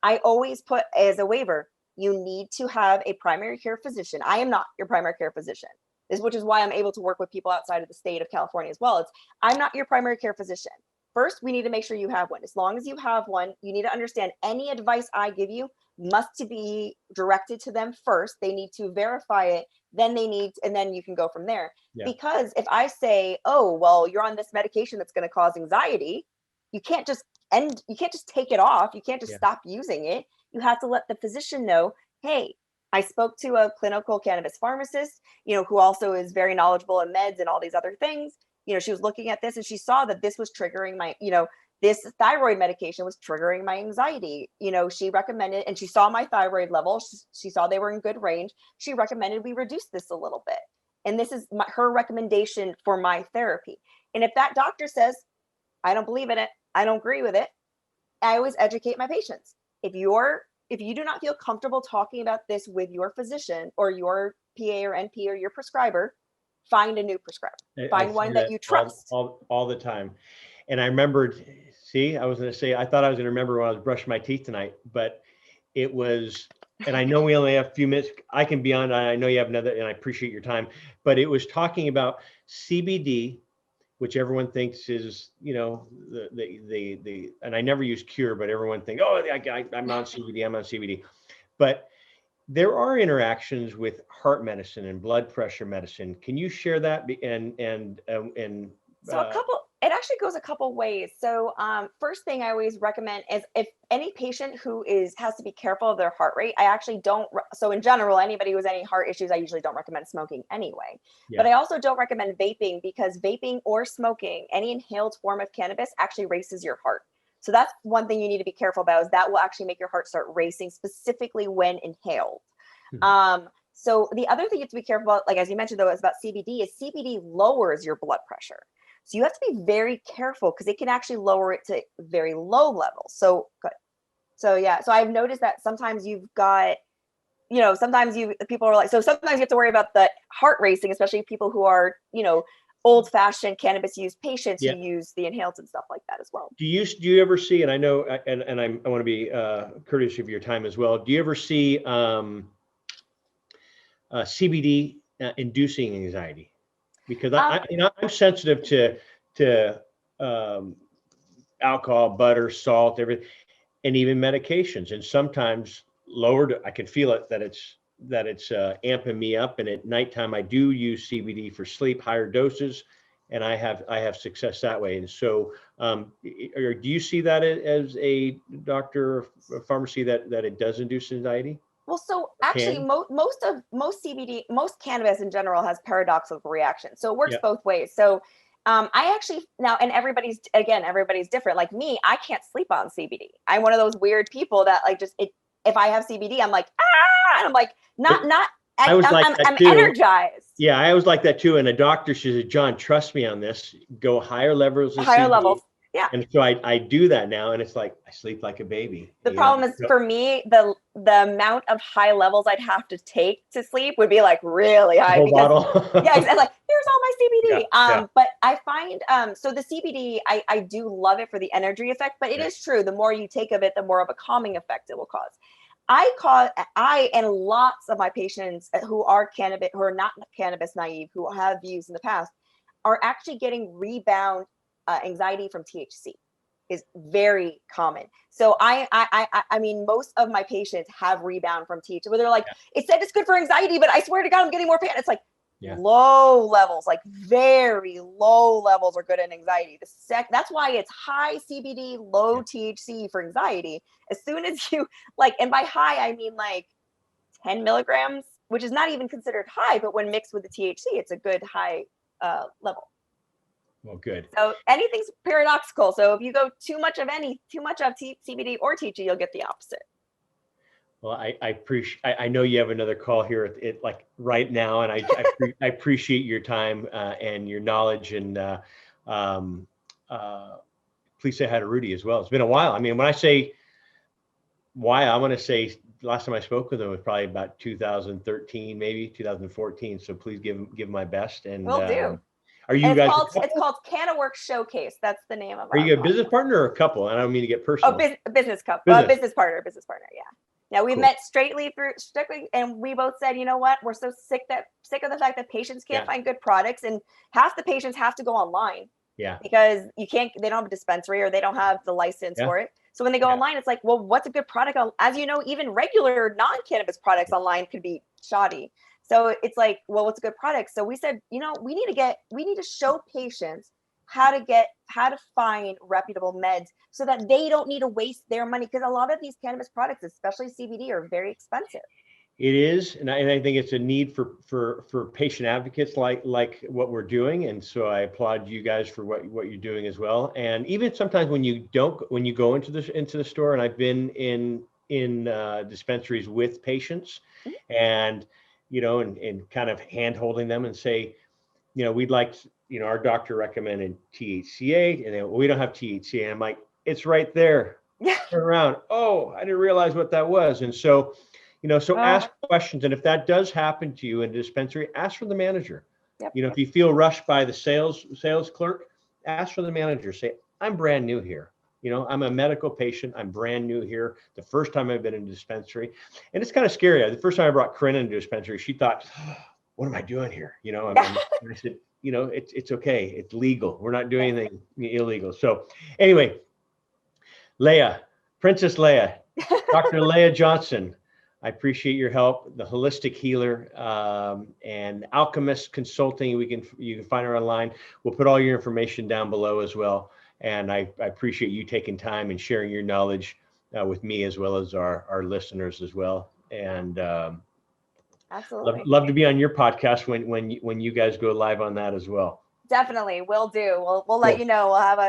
I always put as a waiver, you need to have a primary care physician. I am not your primary care physician, which is why I'm able to work with people outside of the state of California as well. I'm not your primary care physician. First, we need to make sure you have one. As long as you have one, you need to understand any advice I give you must to be directed to them first. They need to verify it. Then and then you can go from there. Yeah. Because if I say, oh, well, you're on this medication that's going to cause anxiety, you can't just take it off. You can't just stop using it. You have to let the physician know, hey, I spoke to a clinical cannabis pharmacist, who also is very knowledgeable in meds and all these other things. She was looking at this and she saw that this was triggering my, this thyroid medication was triggering my anxiety. She recommended, and she saw my thyroid level. She saw they were in good range. She recommended we reduce this a little bit. And this is her recommendation for my therapy. And if that doctor says, I don't believe in it, I don't agree with it, I always educate my patients. If you do not feel comfortable talking about this with your physician or your PA or NP or your prescriber, find a new prescriber. Find one that you trust. All the time. And I remembered, I was going to say, I thought I was going to remember when I was brushing my teeth tonight, but it was, and I know we only have a few minutes. I can be on, I know you have another, and I appreciate your time, but it was talking about CBD, which everyone thinks is, and I never use cure, but everyone thinks, oh, I'm on CBD, But there are interactions with heart medicine and blood pressure medicine. Can you share that? So it actually goes a couple ways. So first thing I always recommend is if any patient who has to be careful of their heart rate, I actually don't. So in general, anybody with any heart issues, I usually don't recommend smoking anyway. Yeah. But I also don't recommend vaping because vaping or smoking, any inhaled form of cannabis actually races your heart. So that's one thing you need to be careful about, is that will actually make your heart start racing, specifically when inhaled. Mm-hmm. So the other thing you have to be careful about, like as you mentioned though, is about CBD, is CBD lowers your blood pressure. So you have to be very careful because it can actually lower it to very low levels. So good. So yeah, so I've noticed that sometimes you've got, sometimes people are like, so sometimes you have to worry about the heart racing, especially people who are, old-fashioned cannabis use patients who use the inhaled and stuff like that as well. Do you ever see, and I know, and I want to be courteous of your time as well. Do you ever see CBD inducing anxiety? Because I'm sensitive to alcohol, butter, salt, everything, and even medications. And sometimes I can feel it that it's amping me up. And at nighttime, I do use CBD for sleep, higher doses, and I have success that way. And so, do you see that as a doctor or pharmacy that it does induce anxiety? Well, so actually most CBD, most cannabis in general has paradoxical reactions. So it works both ways. So I actually now, and everybody's different. Like me, I can't sleep on CBD. I'm one of those weird people that like if I have CBD, I'm like, and I'm like, I'm energized. Yeah, I was like that too. And a doctor, she said, John, trust me on this, go higher levels of higher CBD. Levels. Yeah. And so I do that now, and it's like I sleep like a baby. The problem is for me, the amount of high levels I'd have to take to sleep would be like really high. Whole bottle. Yeah, exactly. Like, here's all my CBD. But I find so the CBD, I do love it for the energy effect, but it is true. The more you take of it, the more of a calming effect it will cause. I and lots of my patients who are not cannabis naive, who have used in the past, are actually getting rebound anxiety from THC. Is very common. So I mean, most of my patients have rebound from THC, where they're like, it said it's good for anxiety, but I swear to God, I'm getting more pain. It's like low levels, like very low levels are good in anxiety. That's why it's high CBD, low THC for anxiety. As soon as you and by high, I mean like 10 milligrams, which is not even considered high, but when mixed with the THC, it's a good high level. Well, good. So anything's paradoxical. So if you go too much of CBD or THC, you'll get the opposite. Well, I appreciate. I know you have another call here like right now, and I appreciate your time and your knowledge. And please say hi to Rudy as well. It's been a while. I mean, when I say why, I want to say last time I spoke with him was probably about 2013, maybe 2014. So please give him my best. And will do. Are you And guys? it's called CannaWorks Showcase. That's the name of Are our you a business partner or a couple? I don't mean to get personal. business couple, business partner. Yeah. Yeah, we met strictly, and we both said, you know what, we're so sick of the fact that patients can't find good products, and half the patients have to go online. Yeah. Because they don't have a dispensary or they don't have the license for it. So when they go online, it's like, well, what's a good product? As you know, even regular non-cannabis products online could be shoddy. So it's like, well, what's a good product? So we said, we need to show patients how to find reputable meds so that they don't need to waste their money. Because a lot of these cannabis products, especially CBD, are very expensive. It is, and I think it's a need for patient advocates like what we're doing, and so I applaud you guys for what you're doing as well. And even sometimes when you go into the store, and I've been in dispensaries with patients, and and kind of hand holding them and say, we'd like, our doctor recommended THCA, and we don't have THCA. And I'm like, it's right there. Turn around. Oh, I didn't realize what that was, and so. Ask questions. And if that does happen to you in a dispensary, ask for the manager. Yep. If you feel rushed by the sales clerk, ask for the manager. Say, I'm brand new here. I'm a medical patient. I'm brand new here. The first time I've been in a dispensary. And it's kind of scary. The first time I brought Corinne into a dispensary, she thought, what am I doing here? And I said, it's okay. It's legal. We're not doing anything illegal. So anyway, Leah, Princess Leah, Dr. Leah Johnson, I appreciate your help. The holistic healer, and Alchemist Consulting. You can find her online. We'll put all your information down below as well. And I appreciate you taking time and sharing your knowledge with me as well as our listeners as well. And absolutely love to be on your podcast when you guys go live on that as well. Definitely, will do. We'll let you know.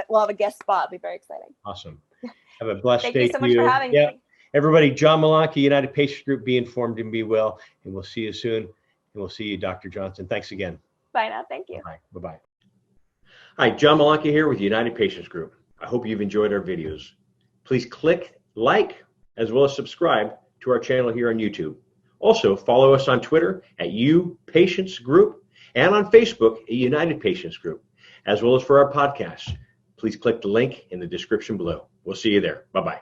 We'll have a guest spot. It'll be very exciting. Awesome. Have a blessed day. Thank you so much for having me. Everybody, John Malanka, United Patients Group, be informed and be well. And we'll see you soon. And we'll see you, Dr. Johnson. Thanks again. Bye now. Thank you. Bye-bye. Hi, John Malanka here with United Patients Group. I hope you've enjoyed our videos. Please click like as well as subscribe to our channel here on YouTube. Also, follow us on Twitter at UPatients Group and on Facebook at United Patients Group, as well as for our podcast. Please click the link in the description below. We'll see you there. Bye-bye.